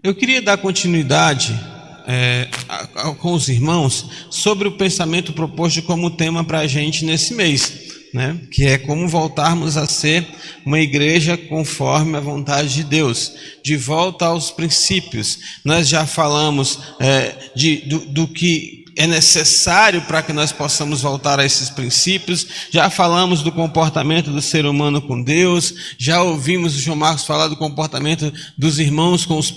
Eu queria dar continuidade com os irmãos sobre o pensamento proposto como tema para a gente nesse mês, né? Que é como voltarmos a ser uma igreja conforme a vontade de Deus, de volta aos princípios. Nós já falamos do que é necessário para que nós possamos voltar a esses princípios, já falamos do comportamento do ser humano com Deus, já ouvimos o João Marcos falar do comportamento dos irmãos com os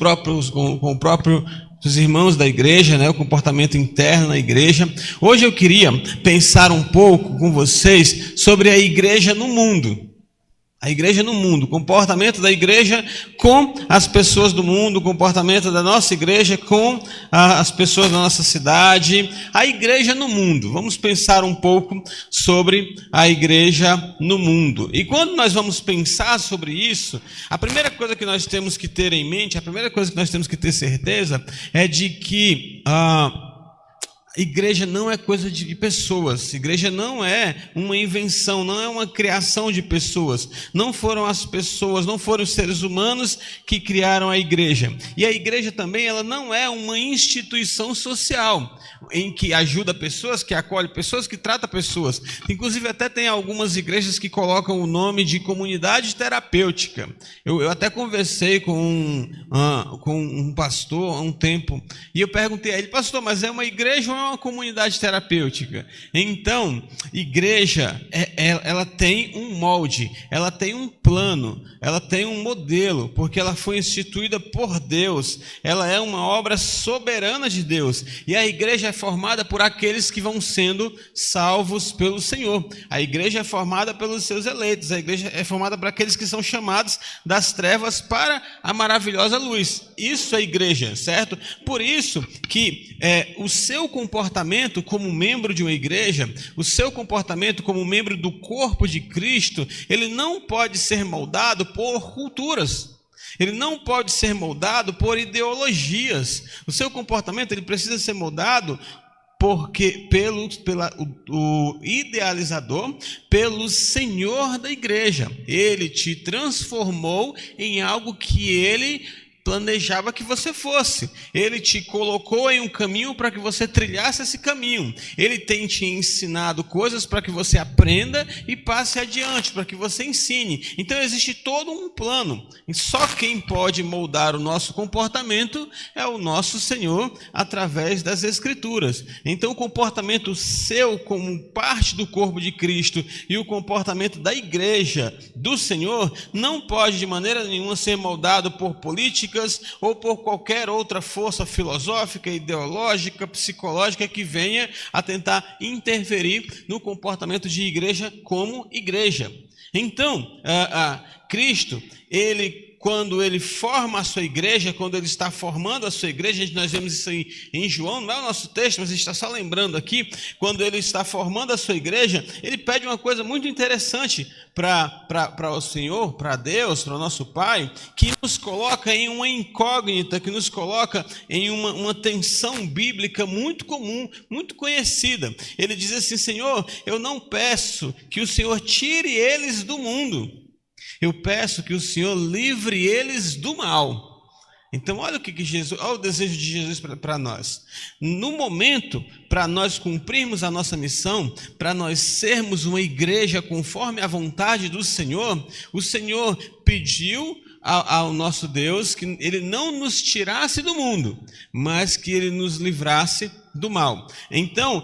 dos irmãos da igreja, né, o comportamento interno na igreja. Hoje eu queria pensar um pouco com vocês sobre a igreja no mundo. A igreja no mundo, o comportamento da igreja com as pessoas do mundo, o comportamento da nossa igreja com as pessoas da nossa cidade, a igreja no mundo. Vamos pensar um pouco sobre a igreja no mundo. E quando nós vamos pensar sobre isso, a primeira coisa que nós temos que ter em mente, a primeira coisa que nós temos que ter certeza é de que igreja não é coisa de pessoas, igreja não é uma invenção, não é uma criação de pessoas, não foram as pessoas, não foram os seres humanos que criaram a igreja. E a igreja também, ela não é uma instituição social, em que ajuda pessoas, que acolhe pessoas, que trata pessoas. Inclusive até tem algumas igrejas que colocam o nome de comunidade terapêutica. Eu até conversei com um pastor há um tempo, e eu perguntei a ele: pastor, mas é uma igreja ou é uma comunidade terapêutica? Então, igreja, ela tem um molde, ela tem um plano, ela tem um modelo, porque ela foi instituída por Deus, ela é uma obra soberana de Deus, e a igreja é formada por aqueles que vão sendo salvos pelo Senhor. A igreja é formada pelos seus eleitos, a igreja é formada por aqueles que são chamados das trevas para a maravilhosa luz. Isso é igreja, certo? Por isso que o seu comportamento como membro de uma igreja, o seu comportamento como membro do corpo de Cristo, ele não pode ser moldado por culturas. Ele não pode ser moldado por ideologias. O seu comportamento ele precisa ser moldado pelo idealizador, pelo Senhor da igreja. Ele te transformou em algo que ele planejava que você fosse. Ele te colocou em um caminho para que você trilhasse esse caminho. Ele tem te ensinado coisas para que você aprenda e passe adiante, para que você ensine. Então existe todo um plano. E só quem pode moldar o nosso comportamento é o nosso Senhor, através das Escrituras. Então o comportamento seu como parte do corpo de Cristo e o comportamento da igreja do Senhor não pode de maneira nenhuma ser moldado por política ou por qualquer outra força filosófica, ideológica, psicológica que venha a tentar interferir no comportamento de igreja como igreja. Então, Cristo, quando ele forma a sua igreja, quando ele está formando a sua igreja, nós vemos isso aí em João, não é o nosso texto, mas a gente está só lembrando aqui, quando ele está formando a sua igreja, ele pede uma coisa muito interessante para o Senhor, para Deus, para o nosso Pai, que nos coloca em uma incógnita, que nos coloca em uma tensão bíblica muito comum, muito conhecida. Ele diz assim: Senhor, eu não peço que o Senhor tire eles do mundo, eu peço que o Senhor livre eles do mal. Então olha olha o desejo de Jesus para nós. No momento, para nós cumprirmos a nossa missão, para nós sermos uma igreja conforme a vontade do Senhor, o Senhor pediu ao nosso Deus que Ele não nos tirasse do mundo, mas que Ele nos livrasse do mal. Então,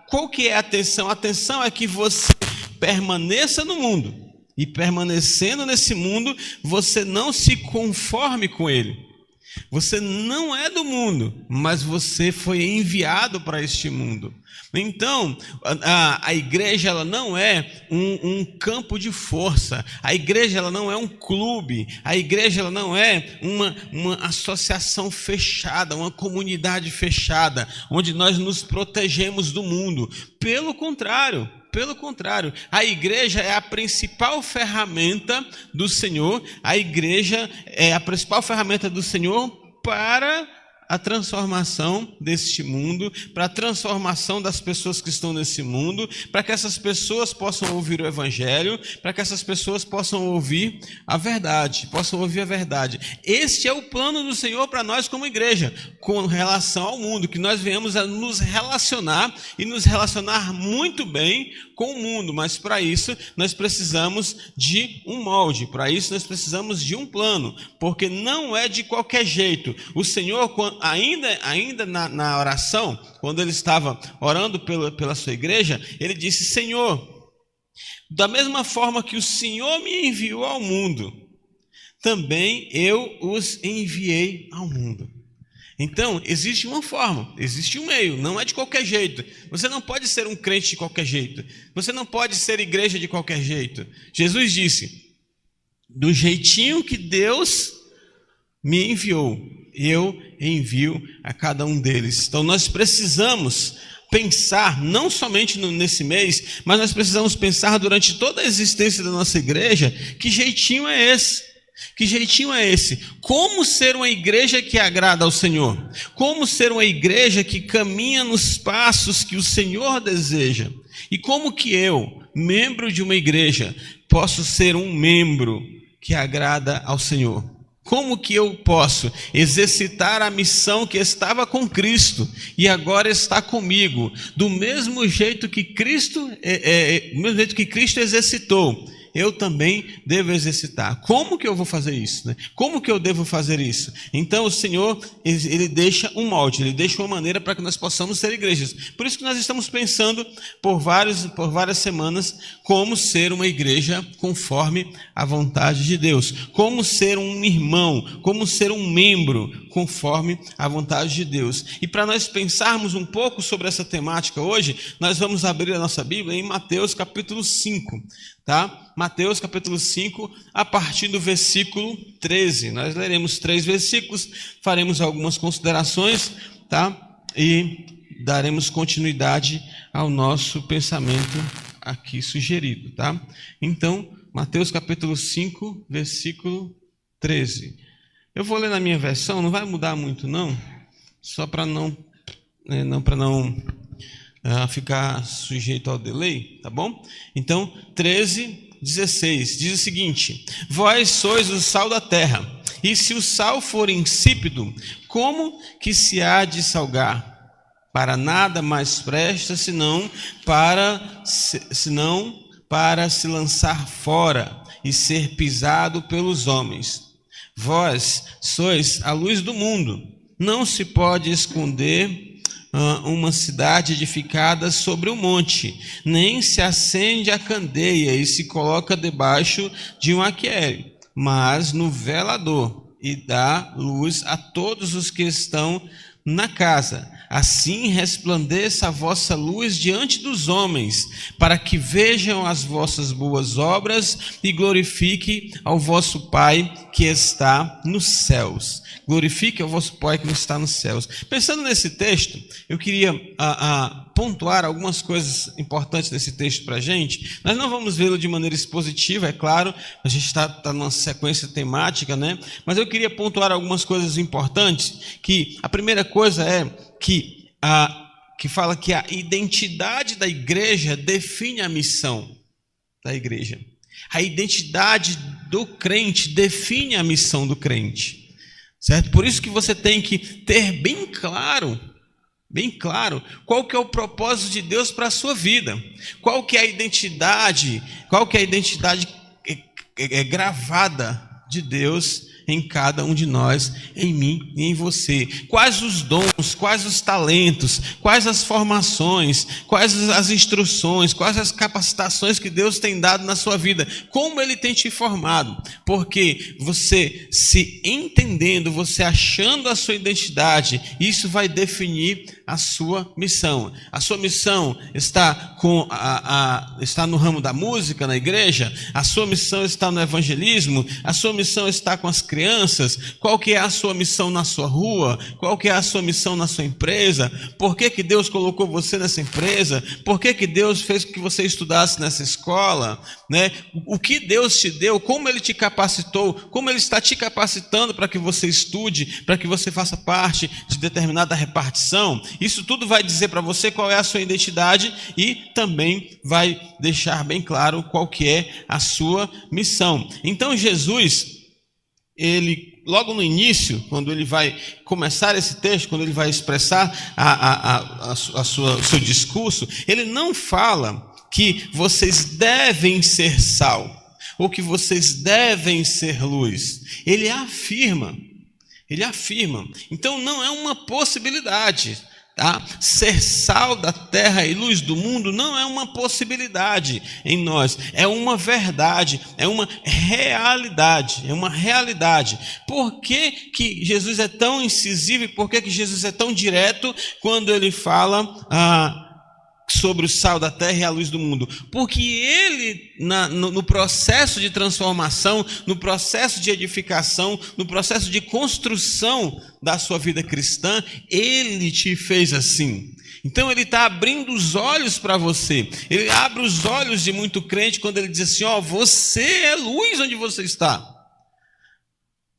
qual que é a atenção? A atenção é que você permaneça no mundo. E permanecendo nesse mundo, você não se conforme com ele. Você não é do mundo, mas você foi enviado para este mundo. Então, a igreja ela não é um campo de força. A igreja ela não é um clube. A igreja ela não é uma associação fechada, uma comunidade fechada, onde nós nos protegemos do mundo. Pelo contrário, a igreja é a principal ferramenta do Senhor. A igreja é a principal ferramenta do Senhor para a transformação deste mundo, para a transformação das pessoas que estão nesse mundo, para que essas pessoas possam ouvir o Evangelho, para que essas pessoas possam ouvir a verdade, Este é o plano do Senhor para nós como igreja, com relação ao mundo, que nós venhamos a nos relacionar e nos relacionar muito bem com o mundo, mas para isso nós precisamos de um molde, para isso nós precisamos de um plano, porque não é de qualquer jeito. O Senhor, ainda na oração, quando ele estava orando pela sua igreja, ele disse: Senhor, da mesma forma que o Senhor me enviou ao mundo, também eu os enviei ao mundo. Então, existe uma forma, existe um meio, não é de qualquer jeito. Você não pode ser um crente de qualquer jeito. Você não pode ser igreja de qualquer jeito. Jesus disse: do jeitinho que Deus me enviou, eu envio a cada um deles. Então, nós precisamos pensar, não somente nesse mês, mas nós precisamos pensar durante toda a existência da nossa igreja, que jeitinho é esse? Que jeitinho é esse? Como ser uma igreja que agrada ao Senhor? Como ser uma igreja que caminha nos passos que o Senhor deseja? E como que eu, membro de uma igreja, posso ser um membro que agrada ao Senhor? Como que eu posso exercitar a missão que estava com Cristo e agora está comigo, do mesmo jeito que Cristo exercitou? Eu também devo exercitar. Como que eu vou fazer isso, né? Como que eu devo fazer isso? Então o Senhor, ele deixa um molde, ele deixa uma maneira para que nós possamos ser igrejas. Por isso que nós estamos pensando por várias semanas como ser uma igreja conforme a vontade de Deus, como ser um irmão, como ser um membro conforme a vontade de Deus. E para nós pensarmos um pouco sobre essa temática hoje, nós vamos abrir a nossa Bíblia em Mateus capítulo 5. Tá? Mateus capítulo 5, a partir do versículo 13. Nós leremos 3 versículos, faremos algumas considerações, tá? E daremos continuidade ao nosso pensamento aqui sugerido, tá? Então, Mateus capítulo 5, versículo 13. Eu vou ler na minha versão, não vai mudar muito não, só para não ficar sujeito ao delay, tá bom? Então, 13:16 diz o seguinte: vós sois o sal da terra, e se o sal for insípido, como que se há de salgar? Para nada mais presta, senão para se lançar fora e ser pisado pelos homens. Vós sois a luz do mundo. Não se pode esconder uma cidade edificada sobre um monte, nem se acende a candeia e se coloca debaixo de um aqueire, mas no velador, e dá luz a todos os que estão na casa. Assim resplandeça a vossa luz diante dos homens, para que vejam as vossas boas obras e glorifique ao vosso Pai que está nos céus. Glorifique ao vosso Pai que está nos céus. Pensando nesse texto, eu queria pontuar algumas coisas importantes desse texto para a gente. Nós não vamos vê-lo de maneira expositiva, é claro, a gente está numa sequência temática, né? Mas eu queria pontuar algumas coisas importantes, que a primeira coisa é que fala que a identidade da igreja define a missão da igreja. A identidade do crente define a missão do crente, certo? Por isso que você tem que ter bem claro, qual que é o propósito de Deus para a sua vida. Qual que é a identidade gravada de Deus em cada um de nós, em mim e em você. Quais os dons, quais os talentos, quais as formações, quais as instruções, quais as capacitações que Deus tem dado na sua vida, como Ele tem te formado, porque você se entendendo, você achando a sua identidade, isso vai definir a sua missão. A sua missão está está no ramo da música na igreja, a sua missão está no evangelismo, a sua missão está com as crianças, crianças? Qual que é a sua missão na sua rua? Qual que é a sua missão na sua empresa? Por que que Deus colocou você nessa empresa? Por que que Deus fez com que você estudasse nessa escola? Né? O que Deus te deu? Como Ele te capacitou? Como Ele está te capacitando para que você estude, para que você faça parte de determinada repartição? Isso tudo vai dizer para você qual é a sua identidade e também vai deixar bem claro qual que é a sua missão. Então Jesus, ele logo no início, quando ele vai começar esse texto, quando ele vai expressar o seu discurso, ele não fala que vocês devem ser sal, ou que vocês devem ser luz. Ele afirma. Então não é uma possibilidade. Tá? Ser sal da terra e luz do mundo não é uma possibilidade em nós, é uma verdade, é uma realidade, Por que que Jesus é tão incisivo e por que que Jesus é tão direto quando ele fala sobre o sal da terra e a luz do mundo? Porque ele, no processo de transformação, no processo de edificação, no processo de construção da sua vida cristã, ele te fez assim. Então ele está abrindo os olhos para você. Ele abre os olhos de muito crente quando ele diz assim: você é luz onde você está.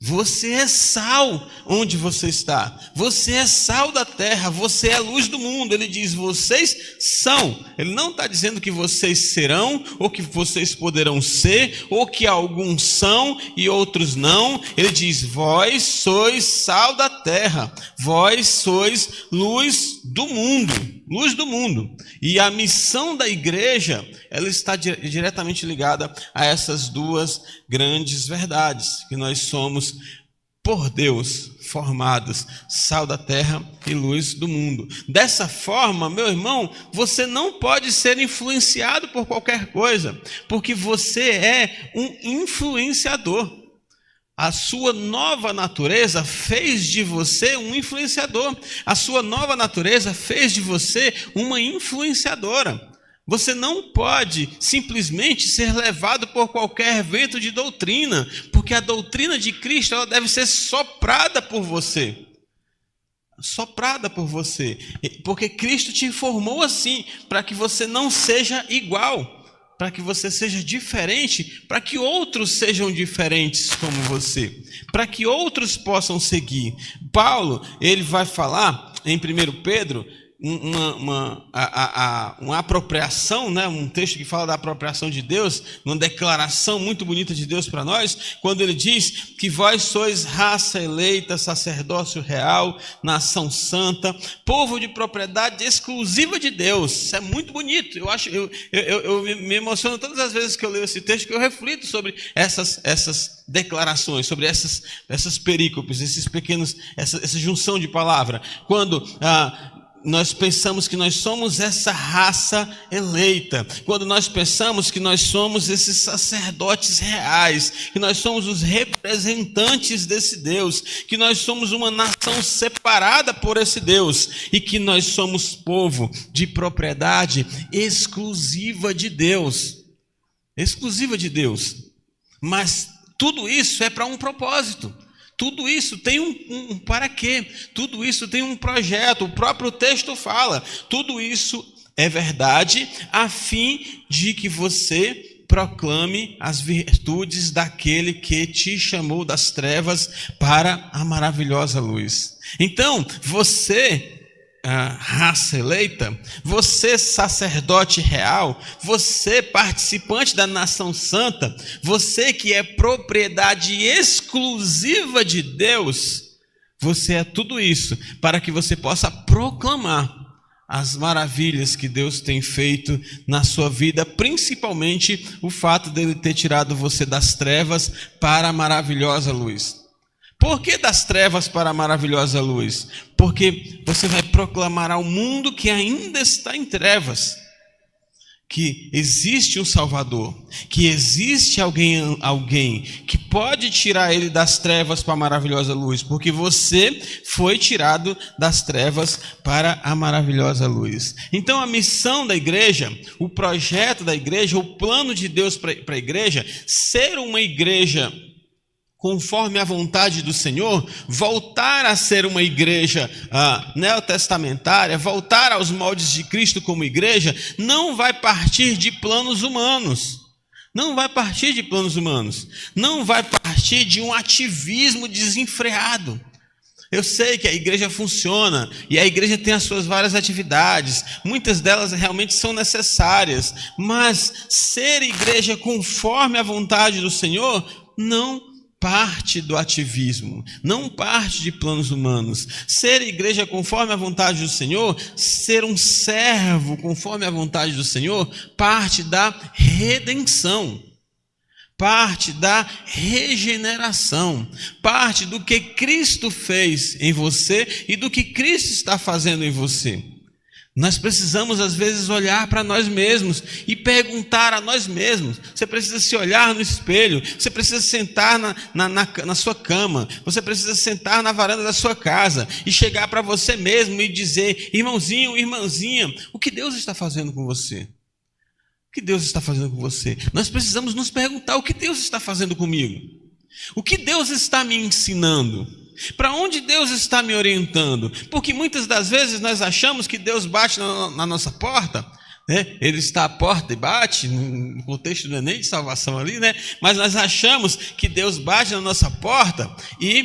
Você é sal onde você está. Você é sal da terra. Você é luz do mundo. Ele diz: vocês são. Ele não está dizendo que vocês serão, ou que vocês poderão ser, ou que alguns são e outros não. Ele diz: vós sois sal da terra. Vós sois luz do mundo. Luz do mundo. E a missão da igreja, ela está diretamente ligada a essas duas grandes verdades, que nós somos, por Deus, formados, sal da terra e luz do mundo. Dessa forma, meu irmão, você não pode ser influenciado por qualquer coisa, porque você é um influenciador. A sua nova natureza fez de você um influenciador. A sua nova natureza fez de você uma influenciadora. Você não pode simplesmente ser levado por qualquer vento de doutrina, porque a doutrina de Cristo, ela deve ser soprada por você. Soprada por você. Porque Cristo te formou assim, para que você não seja igual, para que você seja diferente, para que outros sejam diferentes como você, para que outros possam seguir. Paulo, ele vai falar em 1 Pedro, uma apropriação, né? Um texto que fala da apropriação de Deus, uma declaração muito bonita de Deus para nós, quando ele diz que vós sois raça eleita, sacerdócio real, nação santa, povo de propriedade exclusiva de Deus. Isso é muito bonito. Eu me emociono todas as vezes que eu leio esse texto, que eu reflito sobre essas declarações, sobre essas perícopes, essa junção de palavra. Quando nós pensamos que nós somos essa raça eleita, quando nós pensamos que nós somos esses sacerdotes reais, que nós somos os representantes desse Deus, que nós somos uma nação separada por esse Deus, e que nós somos povo de propriedade exclusiva de Deus. Exclusiva de Deus. Mas tudo isso é para um propósito. Tudo isso tem um para quê? Tudo isso tem um projeto. O próprio texto fala. Tudo isso é verdade a fim de que você proclame as virtudes daquele que te chamou das trevas para a maravilhosa luz. Então, você, raça eleita, você sacerdote real, você participante da nação santa, você que é propriedade exclusiva de Deus, você é tudo isso para que você possa proclamar as maravilhas que Deus tem feito na sua vida, principalmente o fato dele ter tirado você das trevas para a maravilhosa luz. Por que das trevas para a maravilhosa luz? Porque você vai proclamar ao mundo que ainda está em trevas que existe um Salvador, que existe alguém que pode tirar ele das trevas para a maravilhosa luz, porque você foi tirado das trevas para a maravilhosa luz. Então a missão da igreja, o projeto da igreja, o plano de Deus para a igreja, ser uma igreja conforme a vontade do Senhor, voltar a ser uma igreja neotestamentária, voltar aos moldes de Cristo como igreja, não vai partir de planos humanos. Não vai partir de planos humanos. Não vai partir de um ativismo desenfreado. Eu sei que a igreja funciona e a igreja tem as suas várias atividades. Muitas delas realmente são necessárias. Mas ser igreja conforme a vontade do Senhor não parte do ativismo, não parte de planos humanos. Ser igreja conforme a vontade do Senhor, ser um servo conforme a vontade do Senhor, parte da redenção, parte da regeneração, parte do que Cristo fez em você e do que Cristo está fazendo em você. Nós precisamos, às vezes, olhar para nós mesmos e perguntar a nós mesmos. Você precisa se olhar no espelho, você precisa sentar na sua cama, você precisa sentar na varanda da sua casa e chegar para você mesmo e dizer: irmãozinho, irmãzinha, o que Deus está fazendo com você? O que Deus está fazendo com você? Nós precisamos nos perguntar: o que Deus está fazendo comigo? O que Deus está me ensinando? Para onde Deus está me orientando? Porque muitas das vezes nós achamos que Deus bate na nossa porta, né? Ele está à porta e bate, no contexto não é nem de salvação ali, né? Mas nós achamos que Deus bate na nossa porta e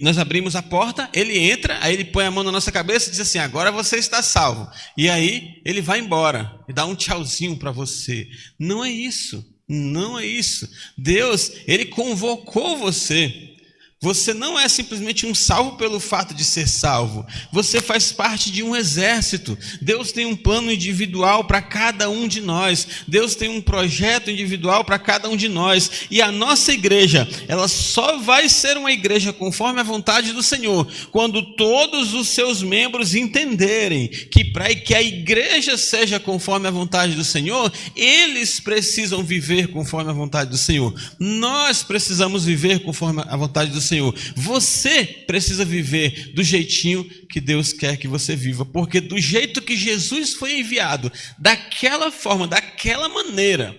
nós abrimos a porta, ele entra, aí ele põe a mão na nossa cabeça e diz assim: agora você está salvo. E aí ele vai embora e dá um tchauzinho para você. Não é isso, não é isso. Deus, ele convocou você. Você não é simplesmente um salvo pelo fato de ser salvo. Você faz parte de um exército. Deus tem um plano individual para cada um de nós. Deus tem um projeto individual para cada um de nós. E a nossa igreja, ela só vai ser uma igreja conforme a vontade do Senhor quando todos os seus membros entenderem que para que a igreja seja conforme a vontade do Senhor, eles precisam viver conforme a vontade do Senhor. Nós precisamos viver conforme a vontade do Senhor. Você precisa viver do jeitinho que Deus quer que você viva, porque do jeito que Jesus foi enviado, daquela forma, daquela maneira,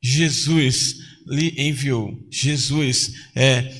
Jesus lhe enviou. Jesus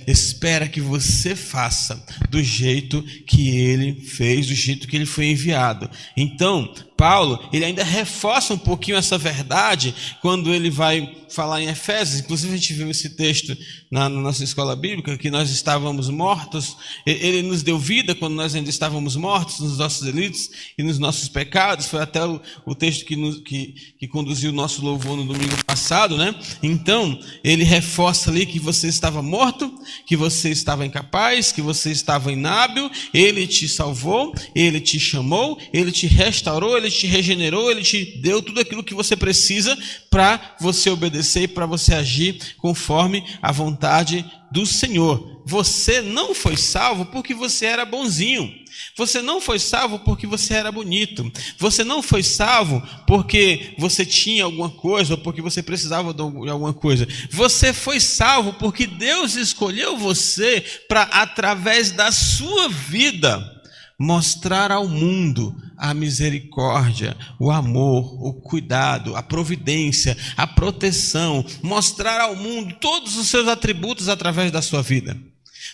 espera que você faça do jeito que ele fez, do jeito que ele foi enviado. Então, Paulo, ele ainda reforça um pouquinho essa verdade quando ele vai falar em Efésios. Inclusive a gente viu esse texto na nossa escola bíblica, que nós estávamos mortos. Ele nos deu vida quando nós ainda estávamos mortos nos nossos delitos e nos nossos pecados. Foi até o texto que conduziu o nosso louvor no domingo passado, né? Então, ele reforça ali que você estava morto, que você estava incapaz, que você estava inábil. Ele te salvou, ele te chamou, ele te restaurou, ele te regenerou, ele te deu tudo aquilo que você precisa para você obedecer e para você agir conforme a vontade do Senhor. Você não foi salvo porque você era bonzinho. Você não foi salvo porque você era bonito. Você não foi salvo porque você tinha alguma coisa ou porque você precisava de alguma coisa. Você foi salvo porque Deus escolheu você para, através da sua vida, mostrar ao mundo a misericórdia, o amor, o cuidado, a providência, a proteção, mostrar ao mundo todos os seus atributos através da sua vida.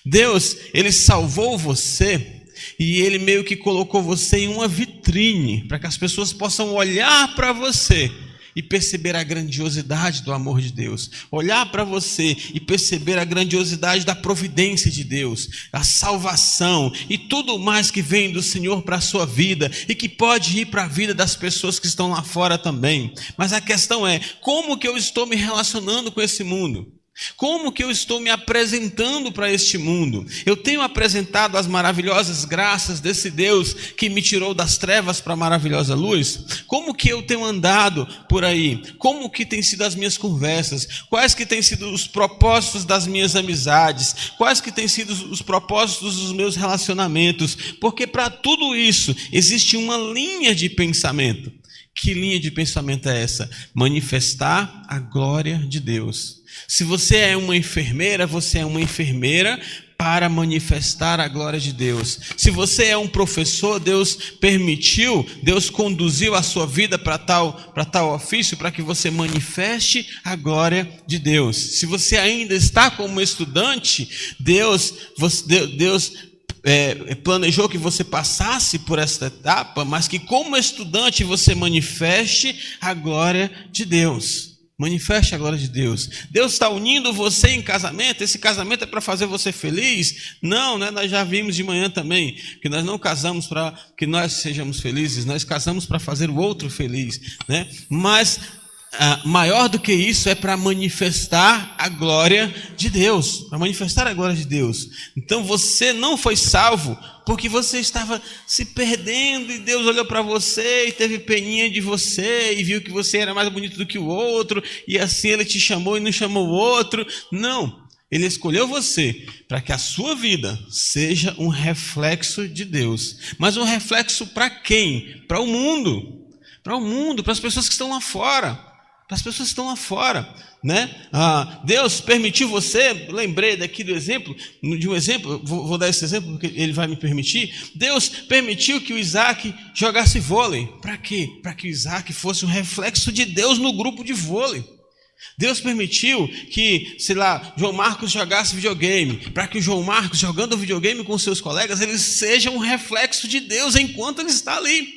Deus, ele salvou você e ele meio que colocou você em uma vitrine para que as pessoas possam olhar para você e perceber a grandiosidade do amor de Deus, olhar para você e perceber a grandiosidade da providência de Deus, a salvação e tudo mais que vem do Senhor para a sua vida e que pode ir para a vida das pessoas que estão lá fora também. Mas a questão é, como que eu estou me relacionando com esse mundo? Como que eu estou me apresentando para este mundo? Eu tenho apresentado as maravilhosas graças desse Deus que me tirou das trevas para a maravilhosa luz? Como que eu tenho andado por aí? Como que tem sido as minhas conversas? Quais que têm sido os propósitos das minhas amizades? Quais que têm sido os propósitos dos meus relacionamentos? Porque para tudo isso existe uma linha de pensamento Que linha de pensamento é essa? Manifestar a glória de Deus. Se você é uma enfermeira, você é uma enfermeira para manifestar a glória de Deus. Se você é um professor, Deus permitiu, Deus conduziu a sua vida para tal ofício, para que você manifeste a glória de Deus. Se você ainda está como estudante, Deus planejou que você passasse por esta etapa, mas que como estudante você manifeste a glória de Deus. Manifeste a glória de Deus. Deus está unindo você em casamento. Esse casamento é para fazer você feliz? Não, né? Nós já vimos de manhã também que nós não casamos para que nós sejamos felizes. Nós casamos para fazer o outro feliz, né? Mas maior do que isso é para manifestar a glória de Deus. Para manifestar a glória de Deus. Então você não foi salvo porque você estava se perdendo e Deus olhou para você e teve peninha de você e viu que você era mais bonito do que o outro e assim Ele te chamou e não chamou o outro. Não, Ele escolheu você para que a sua vida seja um reflexo de Deus. Mas um reflexo para quem? Para o mundo. Para o mundo, para as pessoas que estão lá fora. Para as pessoas que estão lá fora, né? Deus permitiu você, lembrei daqui de um exemplo, vou dar esse exemplo porque ele vai me permitir. Deus permitiu que o Isaac jogasse vôlei. Para quê? Para que o Isaac fosse um reflexo de Deus no grupo de vôlei. Deus permitiu que, João Marcos jogasse videogame, para que o João Marcos, jogando videogame com seus colegas, ele seja um reflexo de Deus enquanto ele está ali.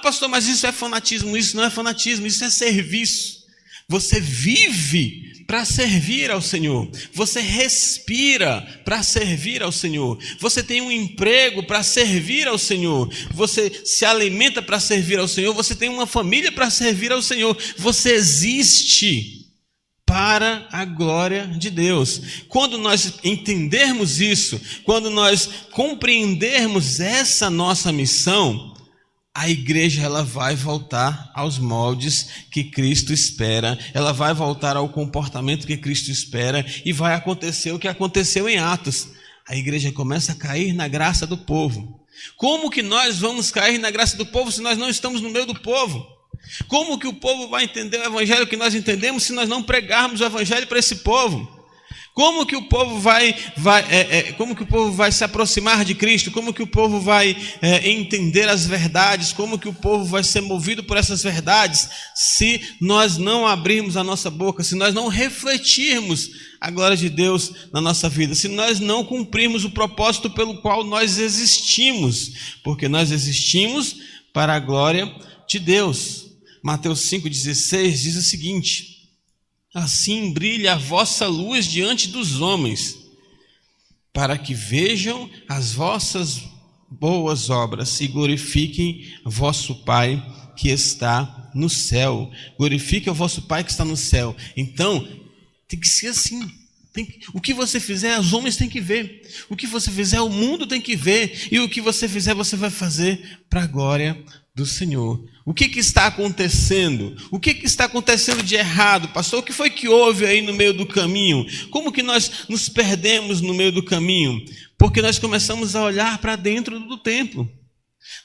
Pastor, mas isso é fanatismo. Isso não é fanatismo, isso é serviço. Você vive para servir ao Senhor. Você respira para servir ao Senhor. Você tem um emprego para servir ao Senhor. Você se alimenta para servir ao Senhor. Você tem uma família para servir ao Senhor. Você existe para a glória de Deus. Quando nós entendermos isso, quando nós compreendermos essa nossa missão, a igreja ela vai voltar aos moldes que Cristo espera, ela vai voltar ao comportamento que Cristo espera e vai acontecer o que aconteceu em Atos. A igreja começa a cair na graça do povo. Como que nós vamos cair na graça do povo se nós não estamos no meio do povo? Como que o povo vai entender o evangelho que nós entendemos se nós não pregarmos o evangelho para esse povo? Como que o povo vai se aproximar de Cristo? Como que o povo vai entender as verdades? Como que o povo vai ser movido por essas verdades se nós não abrirmos a nossa boca, se nós não refletirmos a glória de Deus na nossa vida, se nós não cumprirmos o propósito pelo qual nós existimos? Porque nós existimos para a glória de Deus. Mateus 5,16 diz o seguinte: assim brilha a vossa luz diante dos homens, para que vejam as vossas boas obras e glorifiquem vosso Pai que está no céu. Glorifique o vosso Pai que está no céu. Então, tem que ser assim. O que você fizer, os homens têm que ver. O que você fizer, o mundo tem que ver. E o que você fizer, você vai fazer para a glória do Senhor. O que está acontecendo? O que está acontecendo de errado, pastor? O que foi que houve aí no meio do caminho? Como que nós nos perdemos no meio do caminho? Porque nós começamos a olhar para dentro do templo.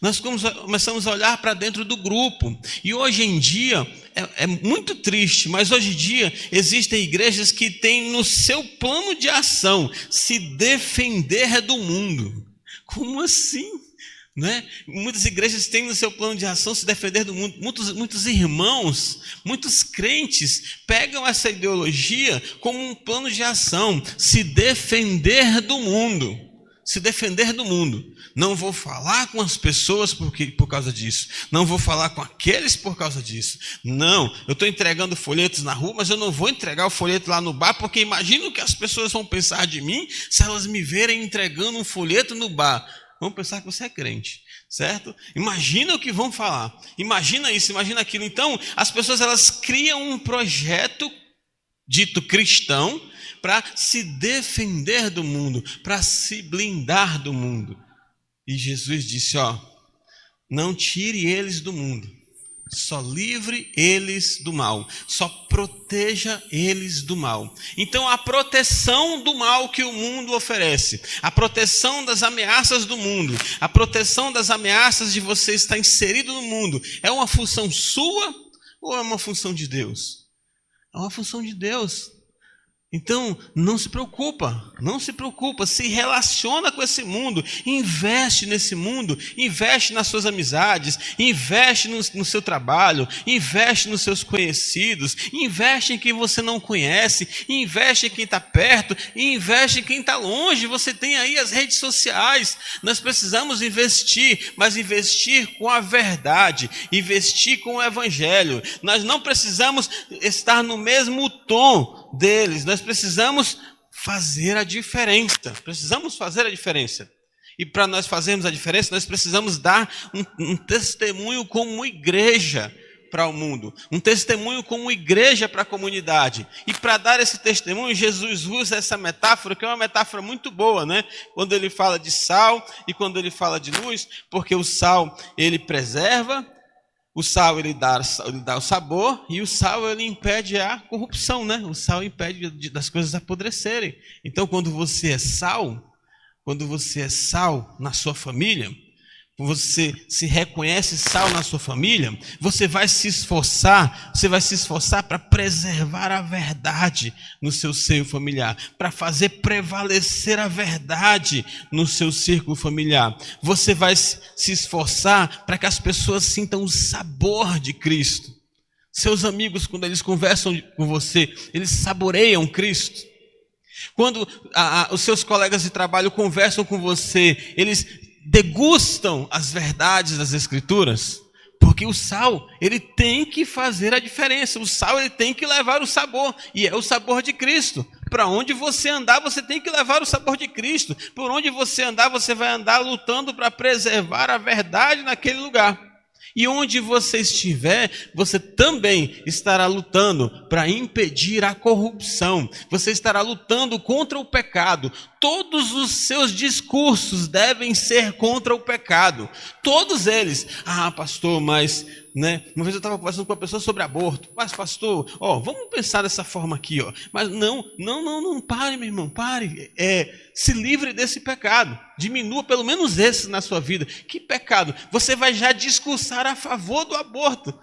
Nós começamos a olhar para dentro do grupo. E hoje em dia, é muito triste, mas hoje em dia existem igrejas que têm no seu plano de ação se defender do mundo. Como assim? Né? Muitas igrejas têm no seu plano de ação se defender do mundo. Muitos irmãos, muitos crentes pegam essa ideologia como um plano de ação, se defender do mundo. Se defender do mundo. Não vou falar com as pessoas por causa disso. Não vou falar com aqueles por causa disso. Não, eu estou entregando folhetos na rua, mas eu não vou entregar o folheto lá no bar, porque imagino o que as pessoas vão pensar de mim se elas me verem entregando um folheto no bar. Vão pensar que você é crente, certo? Imagina o que vão falar. Imagina isso, imagina aquilo. Então, as pessoas elas criam um projeto dito cristão para se defender do mundo, para se blindar do mundo. E Jesus disse, não tire eles do mundo, Só livre eles do mal. Só proteja eles do mal. Então a proteção do mal que o mundo oferece, a proteção das ameaças do mundo, a proteção das ameaças de você estar inserido no mundo, é uma função sua ou é uma função de Deus? É uma função de Deus. Então, não se preocupa, se relaciona com esse mundo, investe nesse mundo, investe nas suas amizades, investe no seu trabalho, investe nos seus conhecidos, investe em quem você não conhece, investe em quem está perto, investe em quem está longe. Você tem aí as redes sociais, nós precisamos investir, mas investir com a verdade, investir com o evangelho. Nós não precisamos estar no mesmo tom deles, nós precisamos fazer a diferença. E para nós fazermos a diferença, nós precisamos dar um testemunho como igreja para o mundo, um testemunho como igreja para a comunidade. E para dar esse testemunho, Jesus usa essa metáfora, que é uma metáfora muito boa, né? Quando ele fala de sal e quando ele fala de luz, porque o sal ele preserva, o sal ele dá o sabor, e o sal ele impede a corrupção, né? O sal impede das coisas apodrecerem. Então, quando você é sal na sua família, você se reconhece sal na sua família, você vai se esforçar para preservar a verdade no seu seio familiar, para fazer prevalecer a verdade no seu círculo familiar. Você vai se esforçar para que as pessoas sintam o sabor de Cristo. Seus amigos, quando eles conversam com você, eles saboreiam Cristo. Quando os seus colegas de trabalho conversam com você, eles degustam as verdades das Escrituras, porque o sal, ele tem que fazer a diferença, o sal, ele tem que levar o sabor, e é o sabor de Cristo. Para onde você andar, você tem que levar o sabor de Cristo. Por onde você andar, você vai andar lutando para preservar a verdade naquele lugar. E onde você estiver, você também estará lutando para impedir a corrupção. Você estará lutando contra o pecado. Todos os seus discursos devem ser contra o pecado. Todos eles. Ah, pastor, mas... Uma vez eu estava conversando com uma pessoa sobre aborto. Mas, pastor, vamos pensar dessa forma aqui. Mas não, pare, meu irmão, pare. Se livre desse pecado. Diminua pelo menos esse na sua vida. Que pecado? Você vai já discursar a favor do aborto.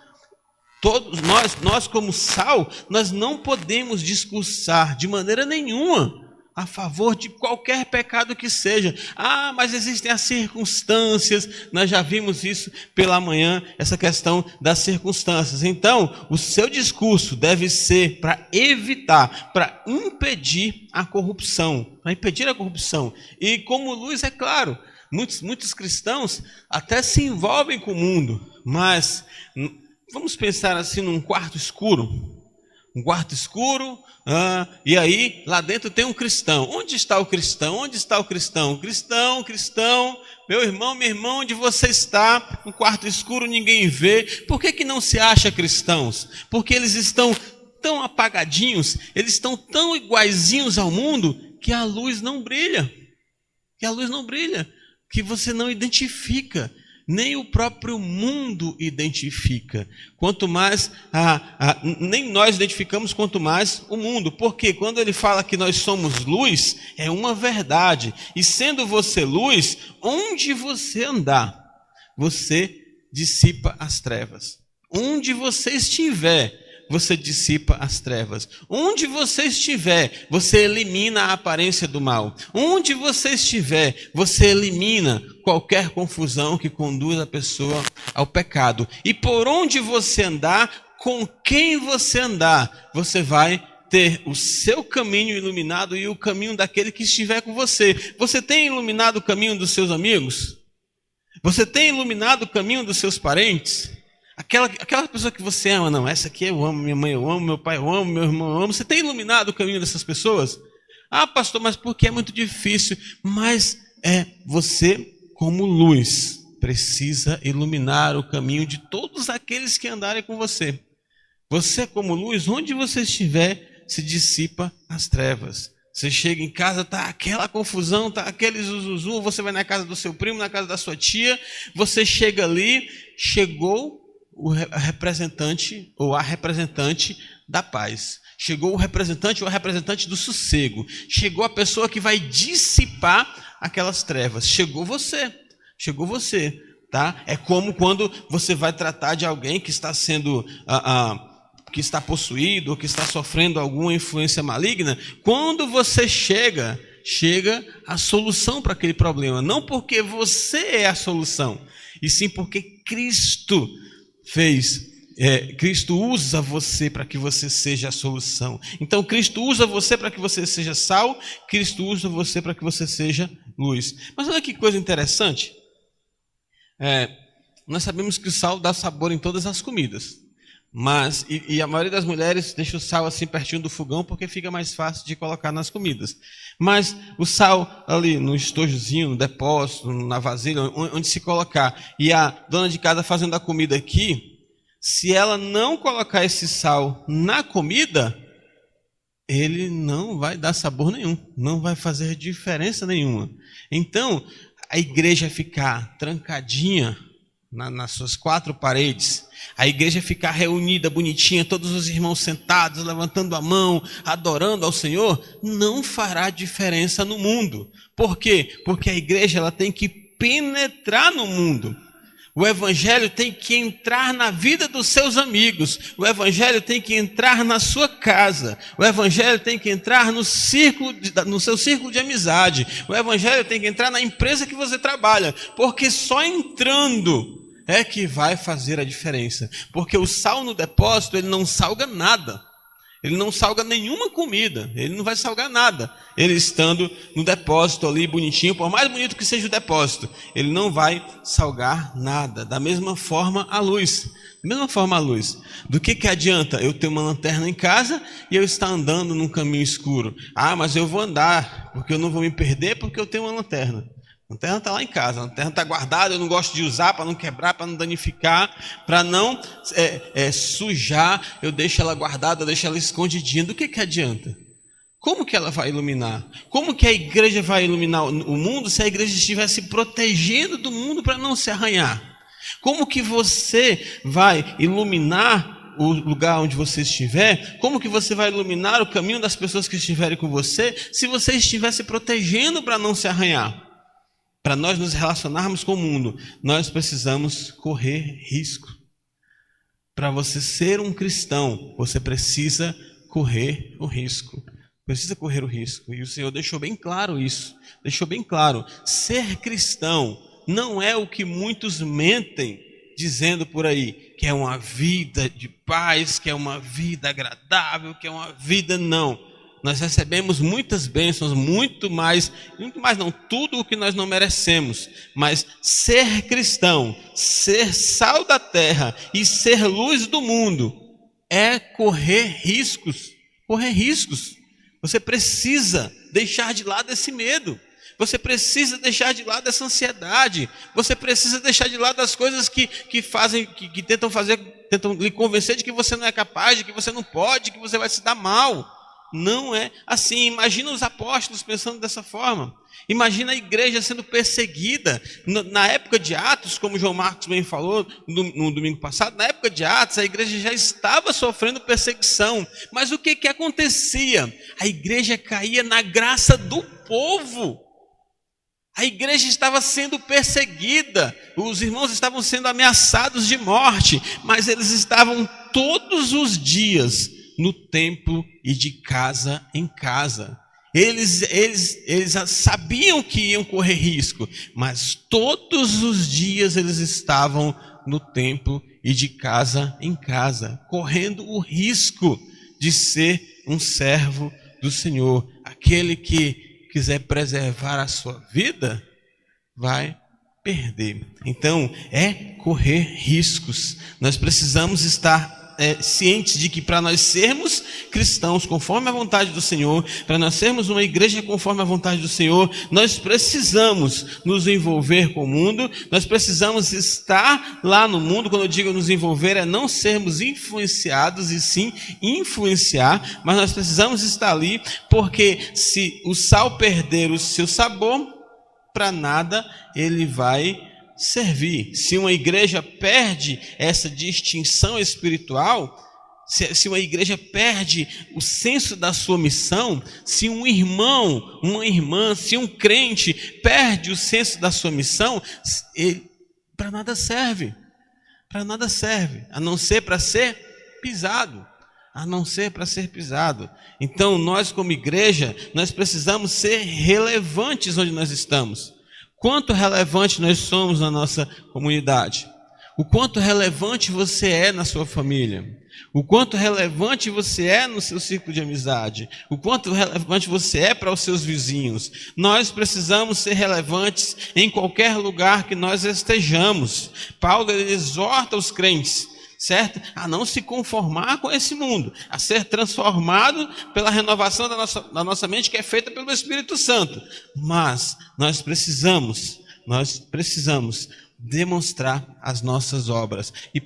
Todos nós como sal, nós não podemos discursar de maneira nenhuma a favor de qualquer pecado que seja. Ah, mas existem as circunstâncias. Nós já vimos isso pela manhã, essa questão das circunstâncias. Então, o seu discurso deve ser para evitar, para impedir a corrupção. E como luz, é claro, muitos cristãos até se envolvem com o mundo, mas vamos pensar assim num quarto escuro. E aí, lá dentro tem um cristão. Onde está o cristão? Cristão, meu irmão, minha irmã, onde você está? No quarto escuro, ninguém vê. Por que não se acha cristãos? Porque eles estão tão apagadinhos, eles estão tão iguaizinhos ao mundo, que a luz não brilha. Que você não identifica. Nem o próprio mundo identifica. Quanto mais, nem nós identificamos, quanto mais o mundo. Porque quando ele fala que nós somos luz, é uma verdade. E sendo você luz, onde você andar, você dissipa as trevas. Onde você estiver, você dissipa as trevas. Onde você estiver, você elimina a aparência do mal. Onde você estiver, você elimina qualquer confusão que conduz a pessoa ao pecado. E por onde você andar, com quem você andar, você vai ter o seu caminho iluminado e o caminho daquele que estiver com você. Você tem iluminado o caminho dos seus amigos? Você tem iluminado o caminho dos seus parentes? Aquela pessoa que você ama, não, essa aqui eu amo, minha mãe eu amo, meu pai eu amo, meu irmão eu amo. Você tem iluminado o caminho dessas pessoas? Ah, pastor, mas porque é muito difícil. Mas você, como luz, precisa iluminar o caminho de todos aqueles que andarem com você. Você, como luz, onde você estiver, se dissipa as trevas. Você chega em casa, tá aquela confusão, tá aquele zuzuzu, você vai na casa do seu primo, na casa da sua tia, você chega ali, chegou representante ou a representante da paz. Chegou o representante ou a representante do sossego. Chegou a pessoa que vai dissipar aquelas trevas. Chegou você. Chegou você. Tá? É como quando você vai tratar de alguém que está sendo... que está possuído ou que está sofrendo alguma influência maligna. Quando você chega a solução para aquele problema. Não porque você é a solução, e sim porque Cristo Cristo usa você para que você seja a solução. Então Cristo usa você para que você seja sal, Cristo usa você para que você seja luz. Mas olha que coisa interessante. Nós sabemos que o sal dá sabor em todas as comidas. Mas, e a maioria das mulheres deixa o sal assim pertinho do fogão porque fica mais fácil de colocar nas comidas. Mas o sal ali no estojozinho, no depósito, na vasilha, onde se colocar, e a dona de casa fazendo a comida aqui, se ela não colocar esse sal na comida, ele não vai dar sabor nenhum, não vai fazer diferença nenhuma. Então, a igreja ficar trancadinha nas suas quatro paredes, a igreja ficar reunida, bonitinha, todos os irmãos sentados, levantando a mão, adorando ao Senhor, não fará diferença no mundo. Por quê? Porque a igreja ela tem que penetrar no mundo. O evangelho tem que entrar na vida dos seus amigos. O evangelho tem que entrar na sua casa. O evangelho tem que entrar no seu círculo de amizade. O evangelho tem que entrar na empresa que você trabalha. Porque só entrando é que vai fazer a diferença. Porque o sal no depósito, ele não salga nada. Ele não salga nenhuma comida. Ele não vai salgar nada. Ele estando no depósito ali bonitinho, por mais bonito que seja o depósito, ele não vai salgar nada. Da mesma forma a luz. Da mesma forma a luz. Do que adianta eu ter uma lanterna em casa e eu estar andando num caminho escuro? Ah, mas eu vou andar, porque eu não vou me perder, porque eu tenho uma lanterna. A lanterna está lá em casa, a lanterna está guardada, eu não gosto de usar para não quebrar, para não danificar, para não sujar, eu deixo ela guardada, eu deixo ela escondidinha. Do que adianta? Como que ela vai iluminar? Como que a igreja vai iluminar o mundo se a igreja estiver se protegendo do mundo para não se arranhar? Como que você vai iluminar o lugar onde você estiver? Como que você vai iluminar o caminho das pessoas que estiverem com você se você estiver se protegendo para não se arranhar? Para nós nos relacionarmos com o mundo, nós precisamos correr risco. Para você ser um cristão, você precisa correr o risco. Precisa correr o risco. E o Senhor deixou bem claro isso. Deixou bem claro. Ser cristão não é o que muitos mentem dizendo por aí, que é uma vida de paz, que é uma vida agradável, que é uma vida... Não. Nós recebemos muitas bênçãos, muito mais não, tudo o que nós não merecemos. Mas ser cristão, ser sal da terra e ser luz do mundo é correr riscos. Correr riscos. Você precisa deixar de lado esse medo. Você precisa deixar de lado essa ansiedade. Você precisa deixar de lado as coisas que tentam lhe convencer de que você não é capaz, de que você não pode, que você vai se dar mal. Não é assim. Imagina os apóstolos pensando dessa forma. Imagina a igreja sendo perseguida. Na época de Atos, como João Marcos bem falou no domingo passado, na época de Atos a igreja já estava sofrendo perseguição. Mas o que acontecia? A igreja caía na graça do povo. A igreja estava sendo perseguida, os irmãos estavam sendo ameaçados de morte, mas eles estavam todos os dias no templo e de casa em casa. Eles sabiam que iam correr risco, mas todos os dias eles estavam no templo e de casa em casa, correndo o risco de ser um servo do Senhor. Aquele que quiser preservar a sua vida, vai perder. Então, é correr riscos. Nós precisamos estar cientes de que para nós sermos cristãos conforme a vontade do Senhor, para nós sermos uma igreja conforme a vontade do Senhor, nós precisamos nos envolver com o mundo, nós precisamos estar lá no mundo. Quando eu digo nos envolver, é não sermos influenciados e sim influenciar, mas nós precisamos estar ali, porque se o sal perder o seu sabor, para nada ele vai servir. Se uma igreja perde essa distinção espiritual, se uma igreja perde o senso da sua missão, se um irmão, uma irmã, se um crente perde o senso da sua missão, para nada serve. Para nada serve, a não ser para ser pisado. A não ser para ser pisado. Então, nós como igreja, nós precisamos ser relevantes onde nós estamos. Quanto relevante nós somos na nossa comunidade? O quanto relevante você é na sua família? O quanto relevante você é no seu círculo de amizade? O quanto relevante você é para os seus vizinhos? Nós precisamos ser relevantes em qualquer lugar que nós estejamos. Paulo exorta os crentes, certo? A não se conformar com esse mundo, a ser transformado pela renovação da nossa mente, que é feita pelo Espírito Santo. Mas nós precisamos demonstrar as nossas obras. E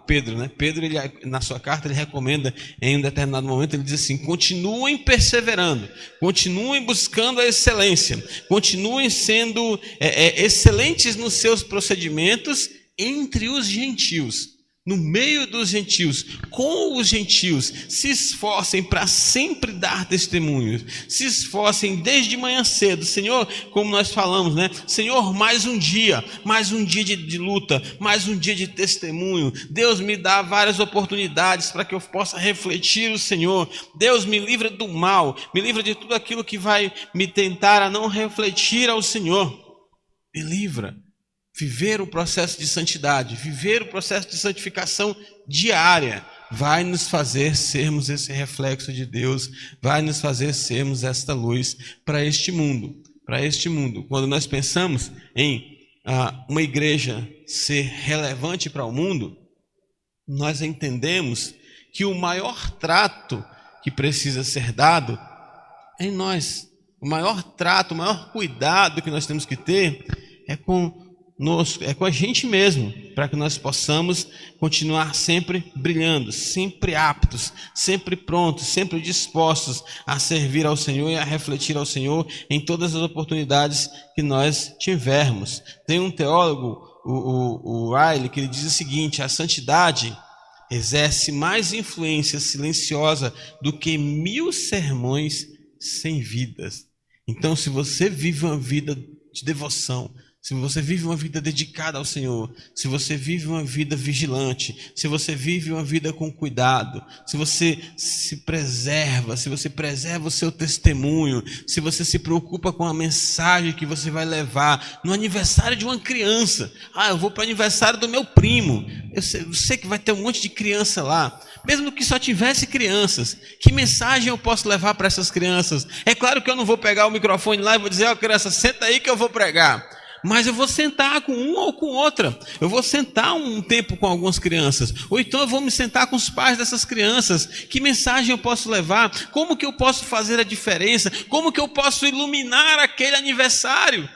Pedro, ele, na sua carta, ele recomenda, em um determinado momento, ele diz assim: continuem perseverando, continuem buscando a excelência, continuem sendo excelentes nos seus procedimentos entre os gentios, no meio dos gentios, com os gentios. Se esforcem para sempre dar testemunhos, se esforcem desde manhã cedo. Senhor, como nós falamos, né? Senhor, mais um dia de luta, mais um dia de testemunho. Deus me dá várias oportunidades para que eu possa refletir o Senhor. Deus me livra do mal, me livra de tudo aquilo que vai me tentar a não refletir ao Senhor. Me livra. Viver o processo de santidade, viver o processo de santificação diária, vai nos fazer sermos esse reflexo de Deus, vai nos fazer sermos esta luz para este mundo. Quando nós pensamos em uma igreja ser relevante para o mundo, nós entendemos que o maior trato que precisa ser dado é em nós. O maior trato, o maior cuidado que nós temos que ter é com a gente mesmo, para que nós possamos continuar sempre brilhando, sempre aptos, sempre prontos, sempre dispostos a servir ao Senhor e a refletir ao Senhor em todas as oportunidades que nós tivermos. Tem um teólogo, o Riley, que ele diz o seguinte: a santidade exerce mais influência silenciosa do que 1000 sermões sem vidas. Então, se você vive uma vida de devoção, se você vive uma vida dedicada ao Senhor, se você vive uma vida vigilante, se você vive uma vida com cuidado, se você se preserva, se você preserva o seu testemunho, se você se preocupa com a mensagem que você vai levar no aniversário de uma criança. Eu vou para o aniversário do meu primo. Eu sei que vai ter um monte de criança lá. Mesmo que só tivesse crianças, que mensagem eu posso levar para essas crianças? É claro que eu não vou pegar o microfone lá e vou dizer: criança, senta aí que eu vou pregar. Mas eu vou sentar com uma ou com outra. Eu vou sentar um tempo com algumas crianças. Ou então eu vou me sentar com os pais dessas crianças. Que mensagem eu posso levar? Como que eu posso fazer a diferença? Como que eu posso iluminar aquele aniversário?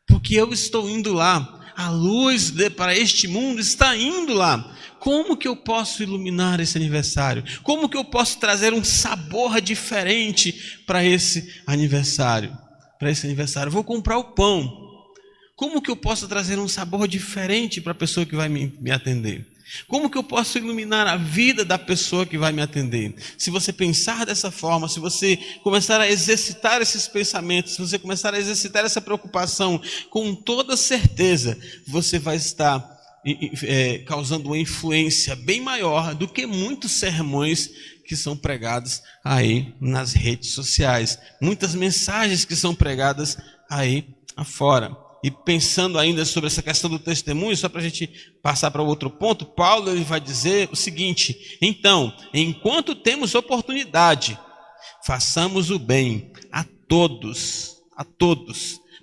Porque eu estou indo lá. A luz para este mundo está indo lá. Como que eu posso iluminar esse aniversário? Como que eu posso trazer um sabor diferente para esse aniversário? Eu vou comprar o pão. Como que eu posso trazer um sabor diferente para a pessoa que vai me atender? Como que eu posso iluminar a vida da pessoa que vai me atender? Se você pensar dessa forma, se você começar a exercitar esses pensamentos, se você começar a exercitar essa preocupação, com toda certeza, você vai estar causando uma influência bem maior do que muitos sermões que são pregados aí nas redes sociais. Muitas mensagens que são pregadas aí afora. E pensando ainda sobre essa questão do testemunho, só para a gente passar para outro ponto, Paulo ele vai dizer o seguinte: então, enquanto temos oportunidade, façamos o bem a todos,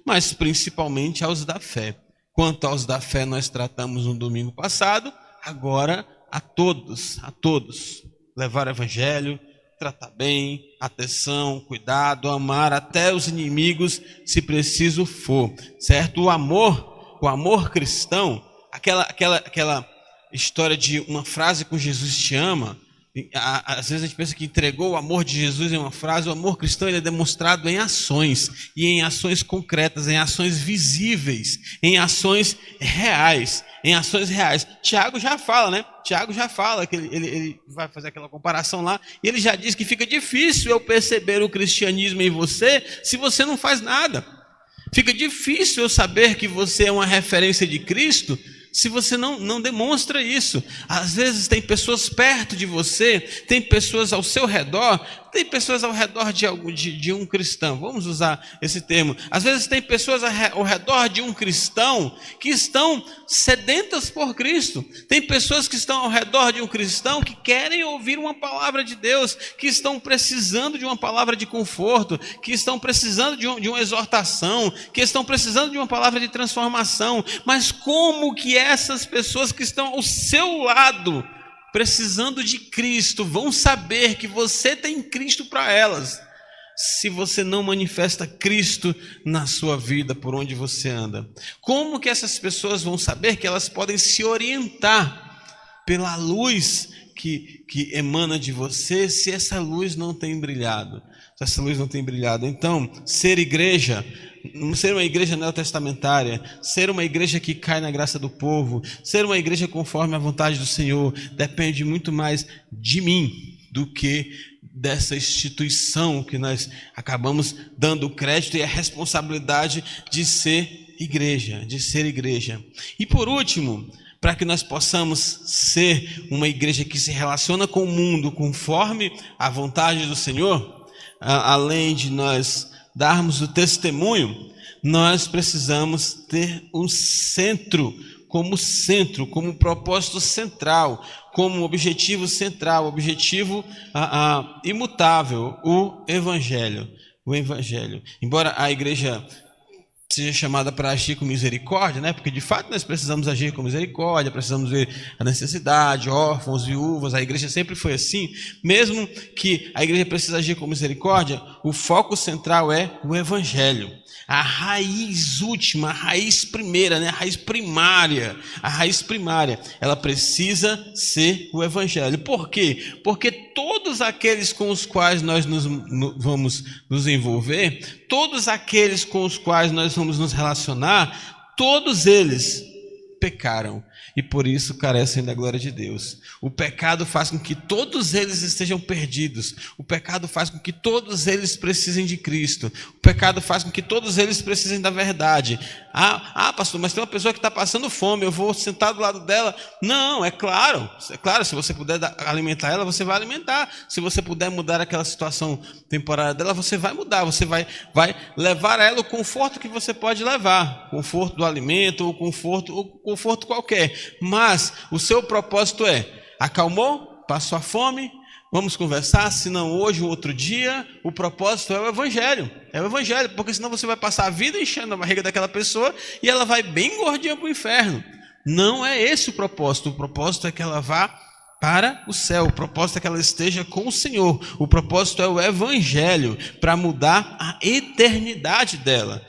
mas principalmente aos da fé. Quanto aos da fé nós tratamos no domingo passado, agora a todos. Levar o evangelho, tratar bem, atenção, cuidado, amar até os inimigos, se preciso for, certo? O amor cristão, aquela história de uma frase com Jesus te ama, Às vezes a gente pensa que entregou o amor de Jesus em uma frase. O amor cristão ele é demonstrado em ações, e em ações concretas, em ações visíveis, em ações reais, Tiago já fala, né? Tiago já fala que ele vai fazer aquela comparação lá, e ele já diz que fica difícil eu perceber o cristianismo em você se você não faz nada. Fica difícil eu saber que você é uma referência de Cristo se você não demonstra isso. Às vezes tem pessoas perto de você, tem pessoas ao seu redor, tem pessoas ao redor de um cristão, vamos usar esse termo. Às vezes tem pessoas ao redor de um cristão que estão sedentas por Cristo. Tem pessoas que estão ao redor de um cristão que querem ouvir uma palavra de Deus, que estão precisando de uma palavra de conforto, que estão precisando de uma exortação, que estão precisando de uma palavra de transformação. Mas como que essas pessoas que estão ao seu lado, precisando de Cristo, vão saber que você tem Cristo para elas, se você não manifesta Cristo na sua vida, por onde você anda? Como que essas pessoas vão saber que elas podem se orientar pela luz que emana de você, se essa luz não tem brilhado? Se essa luz não tem brilhado. Então, ser uma igreja neotestamentária, ser uma igreja que cai na graça do povo, ser uma igreja conforme a vontade do Senhor, depende muito mais de mim do que dessa instituição que nós acabamos dando crédito e a responsabilidade de ser igreja, E por último, para que nós possamos ser uma igreja que se relaciona com o mundo conforme a vontade do Senhor, além de nós darmos o testemunho, nós precisamos ter um centro, como propósito central, como objetivo central, objetivo imutável, o Evangelho. Embora a igreja seja chamada para agir com misericórdia, né? Porque de fato nós precisamos agir com misericórdia, precisamos ver a necessidade, órfãos, viúvas. A igreja sempre foi assim. Mesmo que a igreja precise agir com misericórdia, o foco central é o Evangelho. A raiz última, a raiz primeira, né? A raiz primária, ela precisa ser o Evangelho. Por quê? Porque todos aqueles com os quais nós vamos nos envolver, todos aqueles com os quais nós vamos nos relacionar, todos eles pecaram e por isso carecem da glória de Deus. O pecado faz com que todos eles estejam perdidos. O pecado faz com que todos eles precisem de Cristo. O pecado faz com que todos eles precisem da verdade. Pastor, mas tem uma pessoa que está passando fome, eu vou sentar do lado dela. Não, é claro, se você puder alimentar ela, você vai alimentar. Se você puder mudar aquela situação temporária dela, você vai mudar. Você vai levar a ela o conforto que você pode levar. Conforto do alimento, ou conforto qualquer. Mas o seu propósito acalmou? Passou a fome? Vamos conversar, se não hoje ou outro dia. O propósito é o Evangelho. Porque senão você vai passar a vida enchendo a barriga daquela pessoa e ela vai bem gordinha para o inferno. Não é esse o propósito. O propósito é que ela vá para o céu. O propósito é que ela esteja com o Senhor. O propósito é o Evangelho, para mudar a eternidade dela.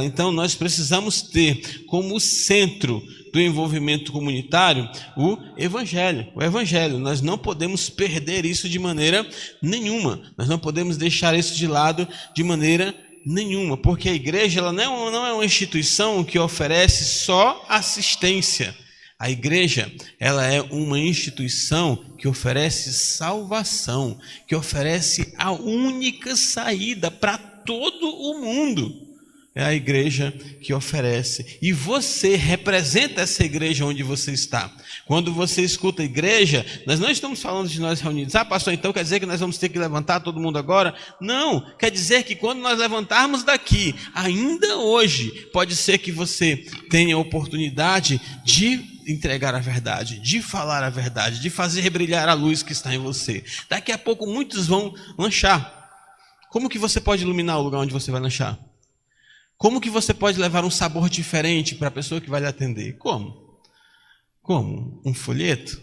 Então nós precisamos ter como centro do envolvimento comunitário o Evangelho. Nós não podemos perder isso de maneira nenhuma. Nós não podemos deixar isso de lado de maneira nenhuma, porque a igreja ela não é uma instituição que oferece só assistência. A igreja, ela é uma instituição que oferece salvação, que oferece a única saída para todo o mundo. É a igreja que oferece. E você representa essa igreja onde você está. Quando você escuta igreja, nós não estamos falando de nós reunidos. Pastor, então quer dizer que nós vamos ter que levantar todo mundo agora? Não, quer dizer que quando nós levantarmos daqui, ainda hoje, pode ser que você tenha a oportunidade de entregar a verdade, de falar a verdade, de fazer brilhar a luz que está em você. Daqui a pouco muitos vão lanchar. Como que você pode iluminar o lugar onde você vai lanchar? Como que você pode levar um sabor diferente para a pessoa que vai lhe atender? Como? Um folheto?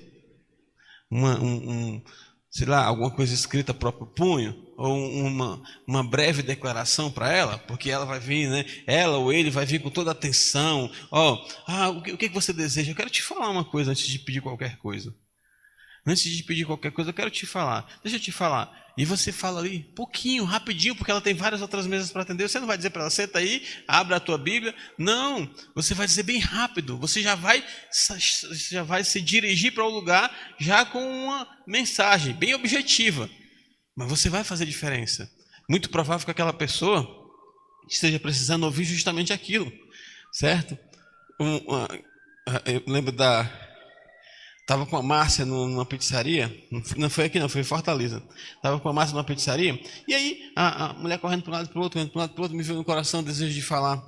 Sei lá, alguma coisa escrita a próprio punho? Ou uma breve declaração para ela? Porque ela vai vir, né? Ela ou ele vai vir com toda a atenção. O que você deseja? Eu quero te falar uma coisa antes de pedir qualquer coisa. Antes de pedir qualquer coisa, eu quero te falar. Deixa eu te falar. E você fala ali, pouquinho, rapidinho, porque ela tem várias outras mesas para atender. Você não vai dizer para ela, senta aí, abre a tua Bíblia. Não, você vai dizer bem rápido. Você já vai se dirigir para o lugar já com uma mensagem bem objetiva. Mas você vai fazer diferença. Muito provável que aquela pessoa esteja precisando ouvir justamente aquilo, certo? Eu lembro Estava com a Márcia numa pizzaria, não foi aqui não, foi em Fortaleza. Estava com a Márcia numa pizzaria, e aí a mulher correndo para um lado e para o outro, me veio no coração o desejo de falar,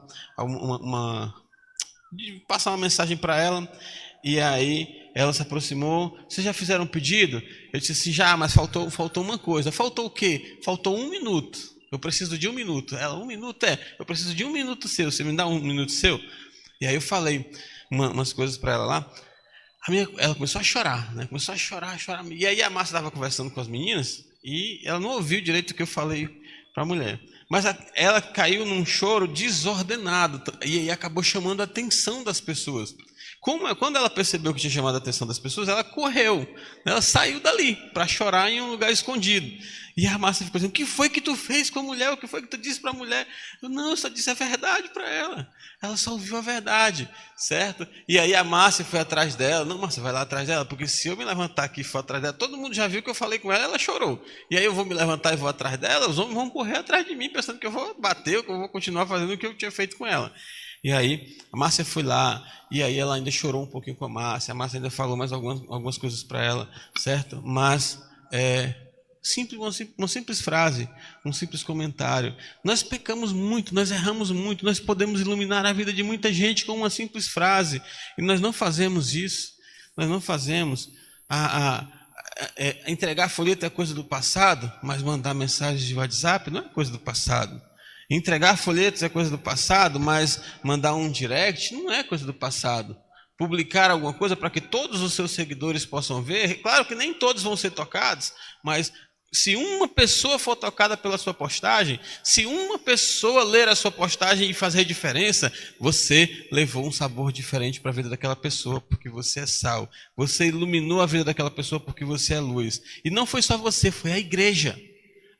de passar uma mensagem para ela, e aí ela se aproximou, vocês já fizeram um pedido? Eu disse assim, já, mas faltou uma coisa. Faltou o quê? Faltou 1 minuto. Eu preciso de 1 minuto. Ela, 1 minuto? Eu preciso de 1 minuto seu, você me dá 1 minuto seu? E aí eu falei umas coisas para ela lá. Ela começou a chorar, né? Começou a chorar. E aí a Márcia estava conversando com as meninas e ela não ouviu direito o que eu falei para a mulher. Mas ela caiu num choro desordenado e aí acabou chamando a atenção das pessoas. Quando ela percebeu que tinha chamado a atenção das pessoas, ela correu. Ela saiu dali para chorar em um lugar escondido. E a Márcia ficou dizendo, o que foi que tu fez com a mulher? O que foi que tu disse para a mulher? Eu só disse a verdade para ela. Ela só ouviu a verdade, certo? E aí a Márcia foi atrás dela. Não, Márcia, vai lá atrás dela, porque se eu me levantar aqui e for atrás dela, todo mundo já viu que eu falei com ela, ela chorou. E aí eu vou me levantar e vou atrás dela, os homens vão correr atrás de mim, pensando que eu vou bater, que eu vou continuar fazendo o que eu tinha feito com ela. E aí a Márcia foi lá, e aí ela ainda chorou um pouquinho com a Márcia ainda falou mais algumas coisas para ela, certo? Mas uma simples frase, um simples comentário. Nós pecamos muito, nós erramos muito, nós podemos iluminar a vida de muita gente com uma simples frase, e nós não fazemos isso, nós não fazemos. Entregar folheto é coisa do passado, mas mandar mensagens de WhatsApp não é coisa do passado. Entregar folhetos é coisa do passado, mas mandar um direct não é coisa do passado. Publicar alguma coisa para que todos os seus seguidores possam ver, claro que nem todos vão ser tocados, mas se uma pessoa for tocada pela sua postagem, se uma pessoa ler a sua postagem e fazer diferença, você levou um sabor diferente para a vida daquela pessoa, porque você é sal. Você iluminou a vida daquela pessoa porque você é luz. E não foi só você, foi a igreja.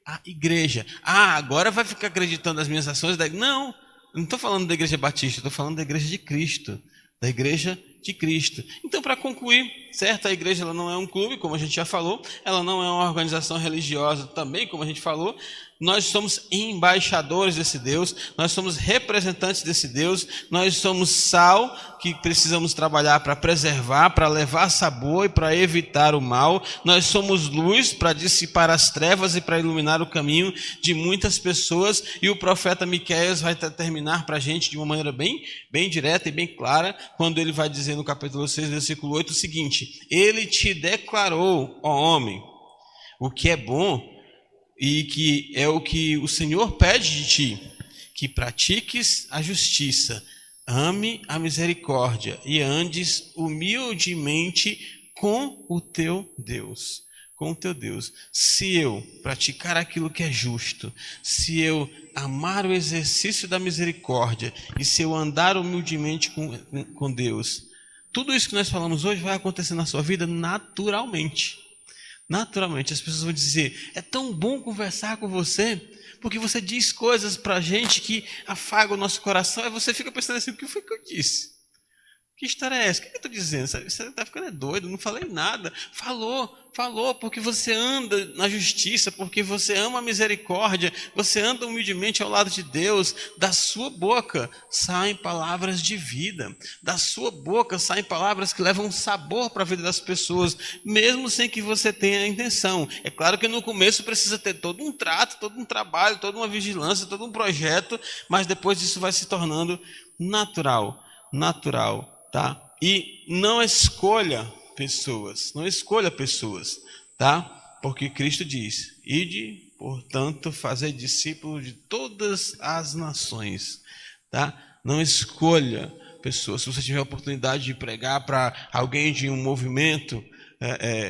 A igreja. Agora vai ficar acreditando nas minhas ações? Não estou falando da igreja batista, estou falando da igreja de Cristo. Da igreja de Cristo. Então, para concluir, certo? A igreja ela não é um clube, como a gente já falou, ela não é uma organização religiosa também, como a gente falou. Nós somos embaixadores desse Deus, nós somos representantes desse Deus, nós somos sal que precisamos trabalhar para preservar, para levar sabor e para evitar o mal. Nós somos luz para dissipar as trevas e para iluminar o caminho de muitas pessoas. E o profeta Miqueias vai terminar para a gente de uma maneira bem direta e bem clara, quando ele vai dizer no capítulo 6, versículo 8, o seguinte: ele te declarou, ó homem, o que é bom e que é o que o Senhor pede de ti, que pratiques a justiça, ame a misericórdia e andes humildemente com o teu Deus. Com o teu Deus. Se eu praticar aquilo que é justo, se eu amar o exercício da misericórdia e se eu andar humildemente com Deus, tudo isso que nós falamos hoje vai acontecer na sua vida naturalmente. Naturalmente, as pessoas vão dizer, é tão bom conversar com você, porque você diz coisas para a gente que afagam o nosso coração, e você fica pensando assim, o que foi que eu disse? Que história é essa? O que eu estou dizendo? Você está ficando doido, não falei nada. Falou, porque você anda na justiça, porque você ama a misericórdia, você anda humildemente ao lado de Deus. Da sua boca saem palavras de vida, da sua boca saem palavras que levam sabor para a vida das pessoas, mesmo sem que você tenha a intenção. É claro que no começo precisa ter todo um trato, todo um trabalho, toda uma vigilância, todo um projeto, mas depois isso vai se tornando natural. Tá? E não escolha pessoas, tá? Porque Cristo diz, ide, portanto, fazer discípulos de todas as nações, tá? Não escolha pessoas. Se você tiver a oportunidade de pregar para alguém de um movimento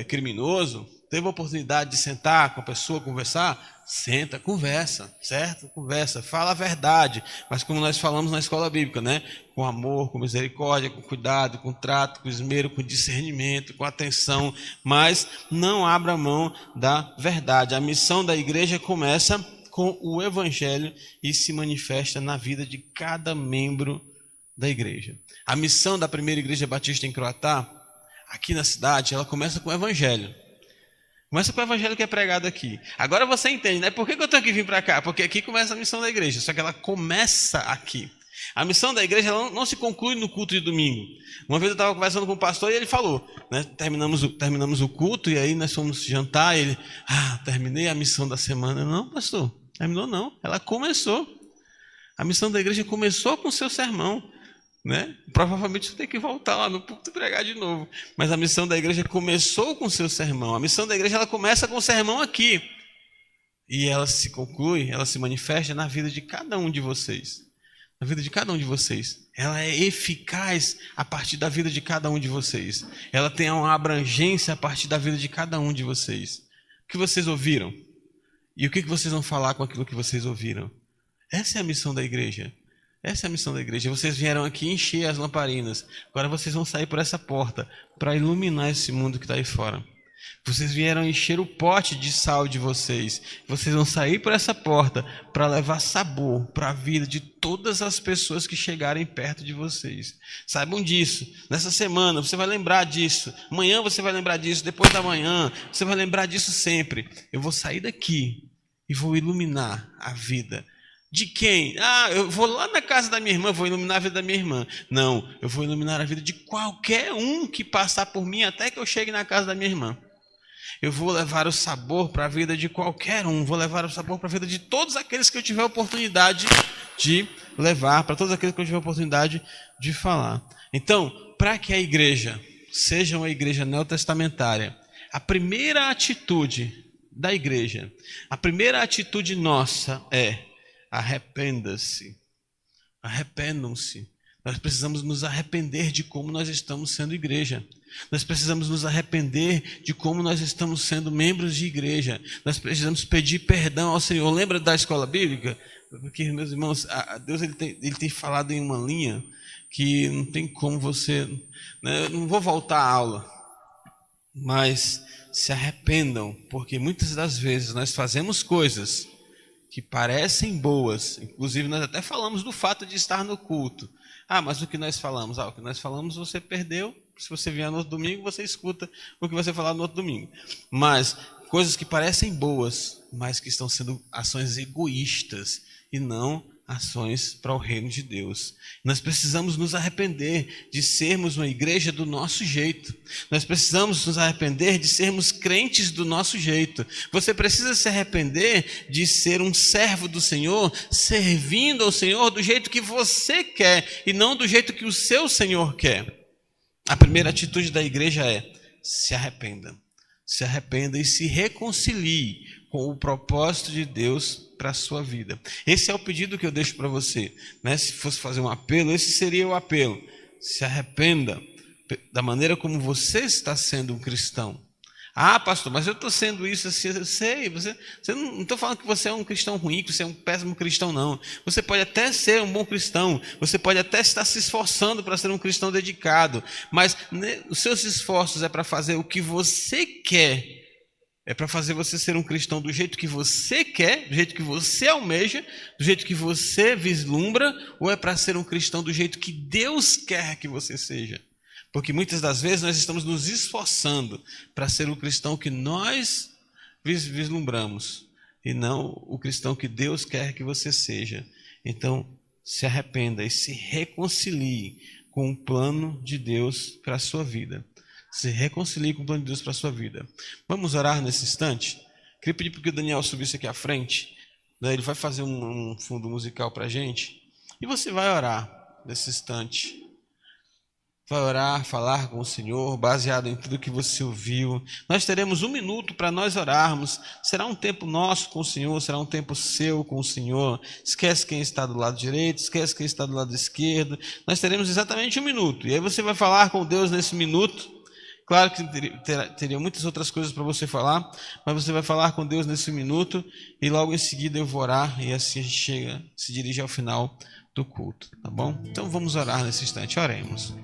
criminoso, teve a oportunidade de sentar com a pessoa, conversar? Senta, conversa, certo? Conversa, fala a verdade. Mas como nós falamos na escola bíblica, né? Com amor, com misericórdia, com cuidado, com trato, com esmero, com discernimento, com atenção. Mas não abra mão da verdade. A missão da igreja começa com o evangelho e se manifesta na vida de cada membro da igreja. A missão da primeira igreja batista em Croatá, aqui na cidade, ela começa com o evangelho. Começa com o evangelho que é pregado aqui. Agora você entende, né? Por que eu tenho que vir para cá? Porque aqui começa a missão da igreja, só que ela começa aqui. A missão da igreja ela não se conclui no culto de domingo. Uma vez eu estava conversando com o pastor e ele falou, né? Terminamos o culto e aí nós fomos jantar e ele, terminei a missão da semana. Não, pastor, terminou não, ela começou. A missão da igreja começou com o seu sermão. Né? Provavelmente você tem que voltar lá no púlpito e pregar de novo. Mas a missão da igreja começou com o seu sermão. A missão da igreja ela começa com o sermão aqui. E ela se conclui, ela se manifesta na vida de cada um de vocês. Na vida de cada um de vocês. Ela é eficaz a partir da vida de cada um de vocês. Ela tem uma abrangência a partir da vida de cada um de vocês. O que vocês ouviram? E o que vocês vão falar com aquilo que vocês ouviram? Essa é a missão da igreja. Essa é a missão da igreja. Vocês vieram aqui encher as lamparinas. Agora vocês vão sair por essa porta para iluminar esse mundo que está aí fora. Vocês vieram encher o pote de sal de vocês. Vocês vão sair por essa porta para levar sabor para a vida de todas as pessoas que chegarem perto de vocês. Saibam disso. Nessa semana você vai lembrar disso. Amanhã você vai lembrar disso. Depois da manhã você vai lembrar disso sempre. Eu vou sair daqui e vou iluminar a vida. De quem? Eu vou lá na casa da minha irmã, vou iluminar a vida da minha irmã. Não, eu vou iluminar a vida de qualquer um que passar por mim até que eu chegue na casa da minha irmã. Eu vou levar o sabor para a vida de qualquer um, vou levar o sabor para a vida de todos aqueles que eu tiver oportunidade de levar, para todos aqueles que eu tiver oportunidade de falar. Então, para que a igreja seja uma igreja neotestamentária, a primeira atitude da igreja, a primeira atitude nossa é: arrependa-se, arrependam-se. Nós precisamos nos arrepender de como nós estamos sendo igreja. Nós precisamos nos arrepender de como nós estamos sendo membros de igreja. Nós precisamos pedir perdão ao Senhor. Lembra da escola bíblica? Porque, meus irmãos, Deus ele tem falado em uma linha que não tem como você... Né? Eu não vou voltar à aula, mas se arrependam, porque muitas das vezes nós fazemos coisas que parecem boas, inclusive nós até falamos do fato de estar no culto. Mas o que nós falamos? O que nós falamos você perdeu, se você vier no outro domingo, você escuta o que você falar no outro domingo. Mas coisas que parecem boas, mas que estão sendo ações egoístas e não ações para o reino de Deus. Nós precisamos nos arrepender de sermos uma igreja do nosso jeito. Nós precisamos nos arrepender de sermos crentes do nosso jeito. Você precisa se arrepender de ser um servo do Senhor, servindo ao Senhor do jeito que você quer e não do jeito que o seu Senhor quer. A primeira atitude da igreja é: se arrependa. Se arrependa e se reconcilie com o propósito de Deus para a sua vida. Esse é o pedido que eu deixo para você, né? Se fosse fazer um apelo, esse seria o apelo. Se arrependa da maneira como você está sendo um cristão. Pastor, mas eu estou sendo isso assim, eu sei. Você não estou falando que você é um cristão ruim, que você é um péssimo cristão, não. Você pode até ser um bom cristão, você pode até estar se esforçando para ser um cristão dedicado, mas os seus esforços é para fazer o que você quer. É para fazer você ser um cristão do jeito que você quer, do jeito que você almeja, do jeito que você vislumbra, ou é para ser um cristão do jeito que Deus quer que você seja? Porque muitas das vezes nós estamos nos esforçando para ser o cristão que nós vislumbramos e não o cristão que Deus quer que você seja. Então, se arrependa e se reconcilie com o plano de Deus para a sua vida. Se reconcilie com o plano de Deus para a sua vida. Vamos orar nesse instante? Queria pedir para que o Daniel subisse aqui à frente. Ele vai fazer um fundo musical para a gente. E você vai orar nesse instante. Vai orar, falar com o Senhor, baseado em tudo que você ouviu. Nós teremos 1 minuto para nós orarmos. Será um tempo nosso com o Senhor, será um tempo seu com o Senhor. Esquece quem está do lado direito, esquece quem está do lado esquerdo. Nós teremos exatamente 1 minuto. E aí você vai falar com Deus nesse minuto. Claro que teria muitas outras coisas para você falar, mas você vai falar com Deus nesse minuto e logo em seguida eu vou orar e assim a gente se dirige ao final do culto, tá bom? Então vamos orar nesse instante, oremos.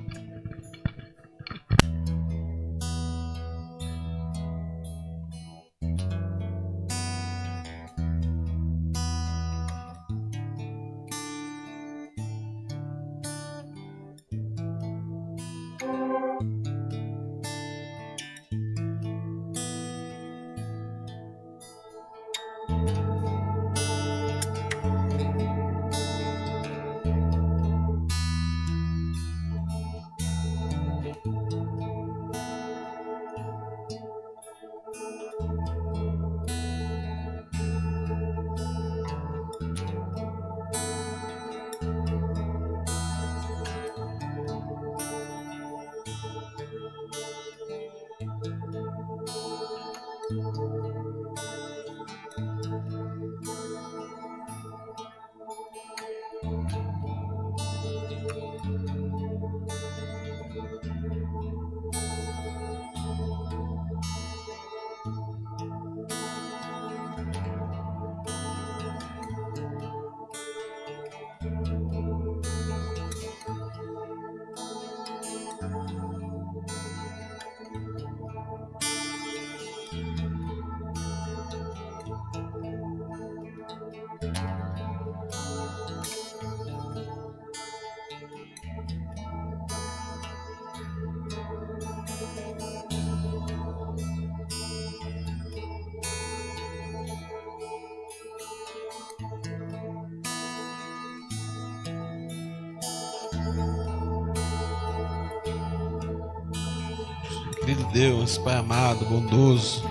Querido Deus, Pai amado, bondoso,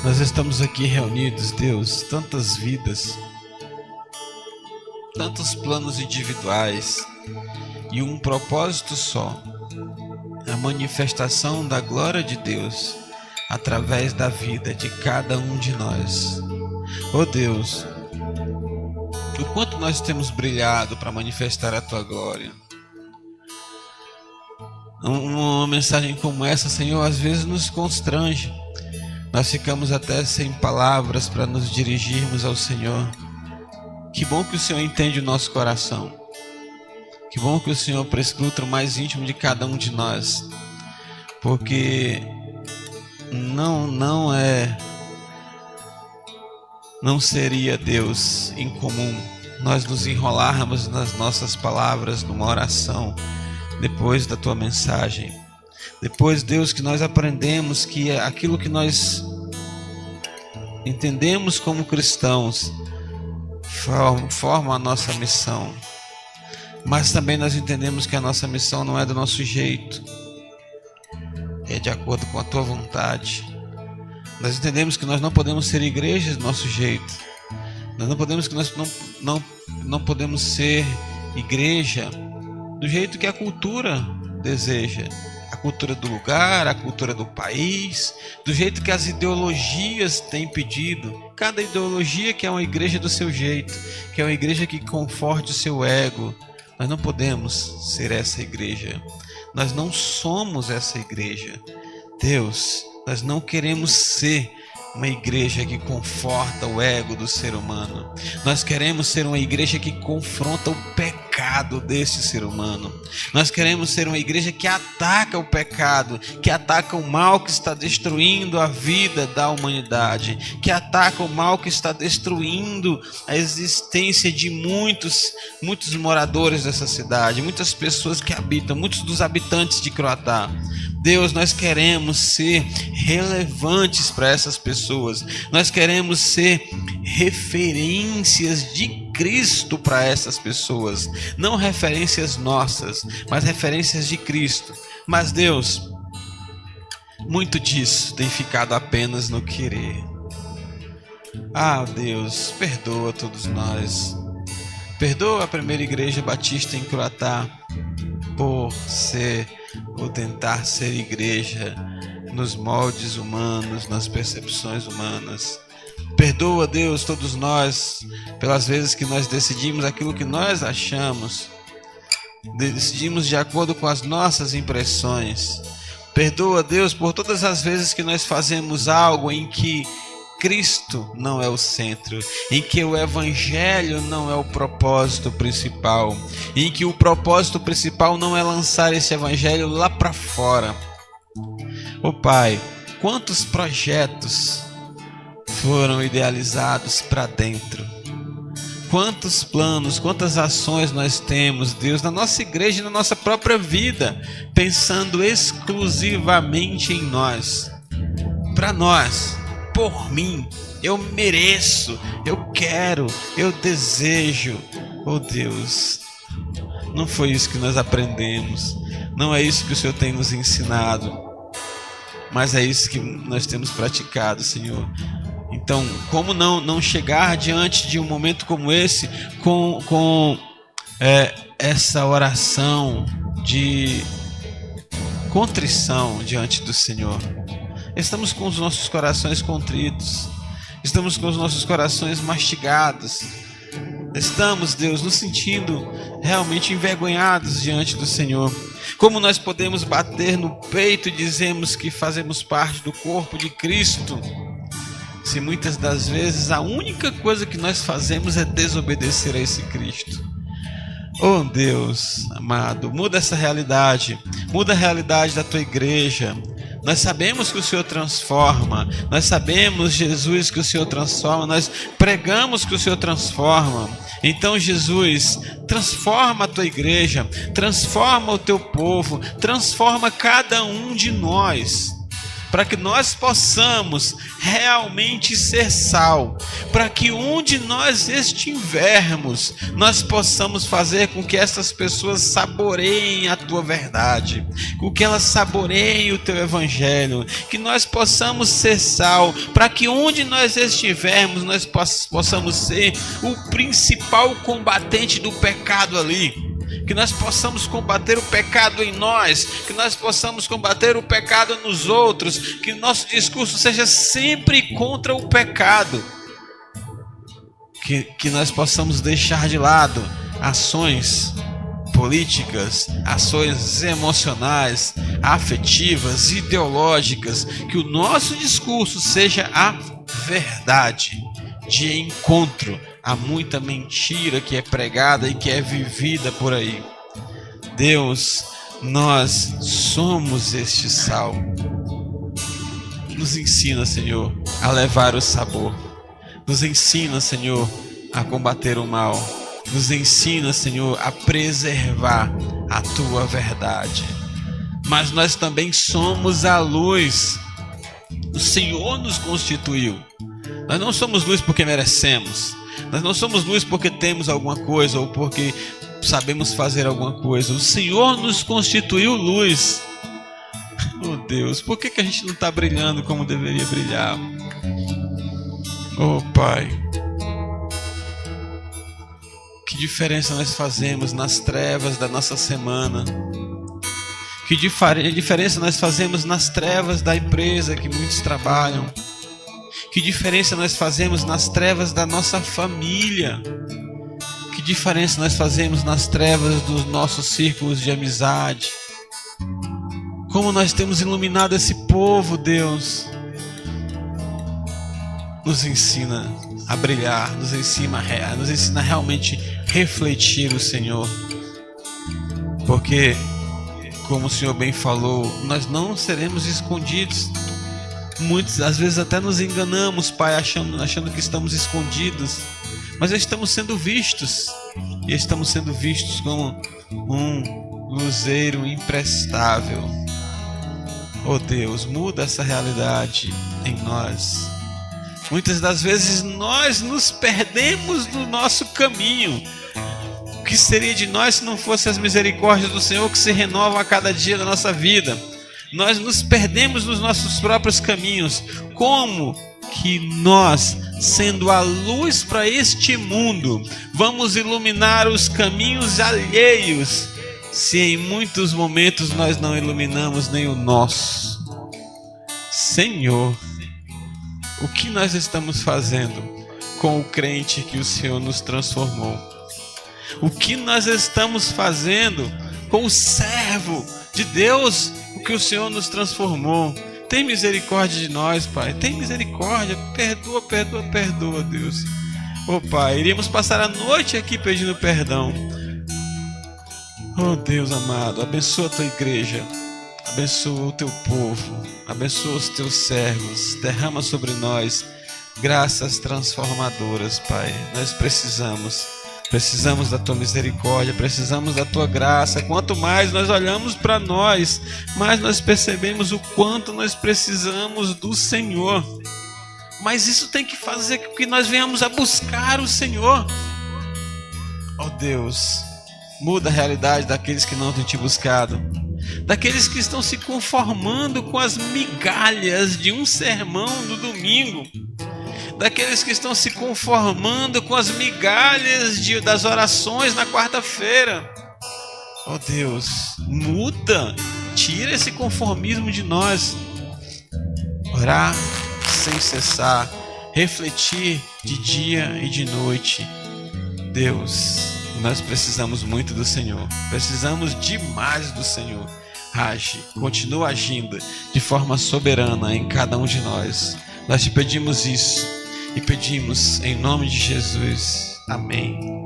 nós estamos aqui reunidos, Deus, tantas vidas, tantos planos individuais e um propósito só, a manifestação da glória de Deus através da vida de cada um de nós. Oh Deus, o quanto nós temos brilhado para manifestar a Tua glória. Uma mensagem como essa, Senhor, às vezes nos constrange. Nós ficamos até sem palavras para nos dirigirmos ao Senhor. Que bom que o Senhor entende o nosso coração. Que bom que o Senhor prescruta o mais íntimo de cada um de nós. Porque não seria, Deus, incomum nós nos enrolarmos nas nossas palavras numa oração depois da Tua mensagem. Depois, Deus, que nós aprendemos que aquilo que nós entendemos como cristãos forma a nossa missão. Mas também nós entendemos que a nossa missão não é do nosso jeito, é de acordo com a Tua vontade. Nós entendemos que nós não podemos ser igrejas do nosso jeito. Nós não podemos ser igreja do jeito que a cultura deseja. A cultura do lugar, a cultura do país, do jeito que as ideologias têm pedido. Cada ideologia quer uma igreja do seu jeito, quer uma igreja que conforte o seu ego. Nós não podemos ser essa igreja. Nós não somos essa igreja. Deus, nós não queremos ser uma igreja que conforta o ego do ser humano. Nós queremos ser uma igreja que confronta o pecado desse ser humano. Nós queremos ser uma igreja que ataca o pecado, que ataca o mal que está destruindo a vida da humanidade, que ataca o mal que está destruindo a existência de muitos moradores dessa cidade, muitas pessoas que habitam, muitos dos habitantes de Croatá. Deus, nós queremos ser relevantes para essas pessoas. Nós queremos ser referências de Cristo para essas pessoas. Não referências nossas, mas referências de Cristo. Mas Deus, muito disso tem ficado apenas no querer. Ah, Deus, perdoa todos nós. Perdoa a primeira igreja batista em Croatá por tentar ser igreja nos moldes humanos, nas percepções humanas. Perdoa, Deus, todos nós pelas vezes que nós decidimos aquilo que nós achamos, decidimos de acordo com as nossas impressões. Perdoa, Deus, por todas as vezes que nós fazemos algo em que Cristo não é o centro, em que o Evangelho não é o propósito principal, em que o propósito principal não é lançar esse Evangelho lá para fora. Ô Pai, quantos projetos foram idealizados para dentro? Quantos planos, quantas ações nós temos, Deus, na nossa igreja e na nossa própria vida, pensando exclusivamente em nós, para nós, por mim, eu mereço, eu quero, eu desejo. Oh Deus, não foi isso que nós aprendemos, não é isso que o Senhor tem nos ensinado, mas é isso que nós temos praticado, Senhor. Então, como não chegar diante de um momento como esse com essa oração de contrição diante do Senhor? Estamos com os nossos corações contritos, estamos com os nossos corações mastigados, estamos, Deus, nos sentindo realmente envergonhados diante do Senhor. Como nós podemos bater no peito e dizermos que fazemos parte do corpo de Cristo, se muitas das vezes a única coisa que nós fazemos é desobedecer a esse Cristo? Oh Deus amado, muda essa realidade, muda a realidade da tua igreja. Nós sabemos que o Senhor transforma, nós sabemos, Jesus, que o Senhor transforma, nós pregamos que o Senhor transforma. Então, Jesus, transforma a tua igreja, transforma o teu povo, transforma cada um de nós, para que nós possamos realmente ser sal, para que onde nós estivermos, nós possamos fazer com que essas pessoas saboreiem a tua verdade, com que elas saboreiem o teu evangelho, que nós possamos ser sal, para que onde nós estivermos, nós possamos ser o principal combatente do pecado ali. Que nós possamos combater o pecado em nós, que nós possamos combater o pecado nos outros, que nosso discurso seja sempre contra o pecado, que nós possamos deixar de lado ações políticas, ações emocionais, afetivas, ideológicas, que o nosso discurso seja a verdade, de encontro a muita mentira que é pregada e que é vivida por aí. Deus, nós somos este sal. Nos ensina, Senhor, a levar o sabor. Nos ensina, Senhor, a combater o mal. Nos ensina, Senhor, a preservar a tua verdade. Mas nós também somos a luz. O Senhor nos constituiu. Nós não somos luz porque merecemos. Nós não somos luz porque temos alguma coisa ou porque sabemos fazer alguma coisa. O Senhor nos constituiu luz. Oh Deus, por que a gente não está brilhando como deveria brilhar? Oh Pai, que diferença nós fazemos nas trevas da nossa semana? Que diferença nós fazemos nas trevas da empresa que muitos trabalham? Que diferença nós fazemos nas trevas da nossa família? Que diferença nós fazemos nas trevas dos nossos círculos de amizade? Como nós temos iluminado esse povo, Deus. Nos ensina a brilhar, nos ensina a realmente refletir o Senhor. Porque, como o Senhor bem falou, nós não seremos escondidos. Muitas, às vezes até nos enganamos, Pai, achando que estamos escondidos, mas estamos sendo vistos, e estamos sendo vistos como um luzeiro imprestável. Oh Deus, muda essa realidade em nós. Muitas das vezes nós nos perdemos no nosso caminho. O que seria de nós se não fossem as misericórdias do Senhor que se renovam a cada dia da nossa vida? Nós nos perdemos nos nossos próprios caminhos. Como que nós, sendo a luz para este mundo, vamos iluminar os caminhos alheios, se em muitos momentos nós não iluminamos nem o nosso? Senhor, o que nós estamos fazendo com o crente que o Senhor nos transformou? O que nós estamos fazendo com o servo de Deus, o que o Senhor nos transformou. Tem misericórdia de nós, Pai. Tem misericórdia. Perdoa, perdoa, perdoa, Deus. Oh, Pai, iríamos passar a noite aqui pedindo perdão. Oh, Deus amado, abençoa a tua igreja. Abençoa o teu povo. Abençoa os teus servos. Derrama sobre nós graças transformadoras, Pai. Nós precisamos da tua misericórdia, precisamos da tua graça. Quanto mais nós olhamos para nós, mais nós percebemos o quanto nós precisamos do Senhor. Mas isso tem que fazer com que nós venhamos a buscar o Senhor. Oh Deus, muda a realidade daqueles que não têm te buscado, daqueles que estão se conformando com as migalhas de um sermão no domingo, daqueles que estão se conformando com as migalhas das orações na quarta-feira. Oh Deus, muda, tira esse conformismo de nós. Orar sem cessar, refletir de dia e de noite. Deus, nós precisamos muito do Senhor, precisamos demais do Senhor. Age, continua agindo de forma soberana em cada um de nós. Nós te pedimos isso e pedimos em nome de Jesus. Amém.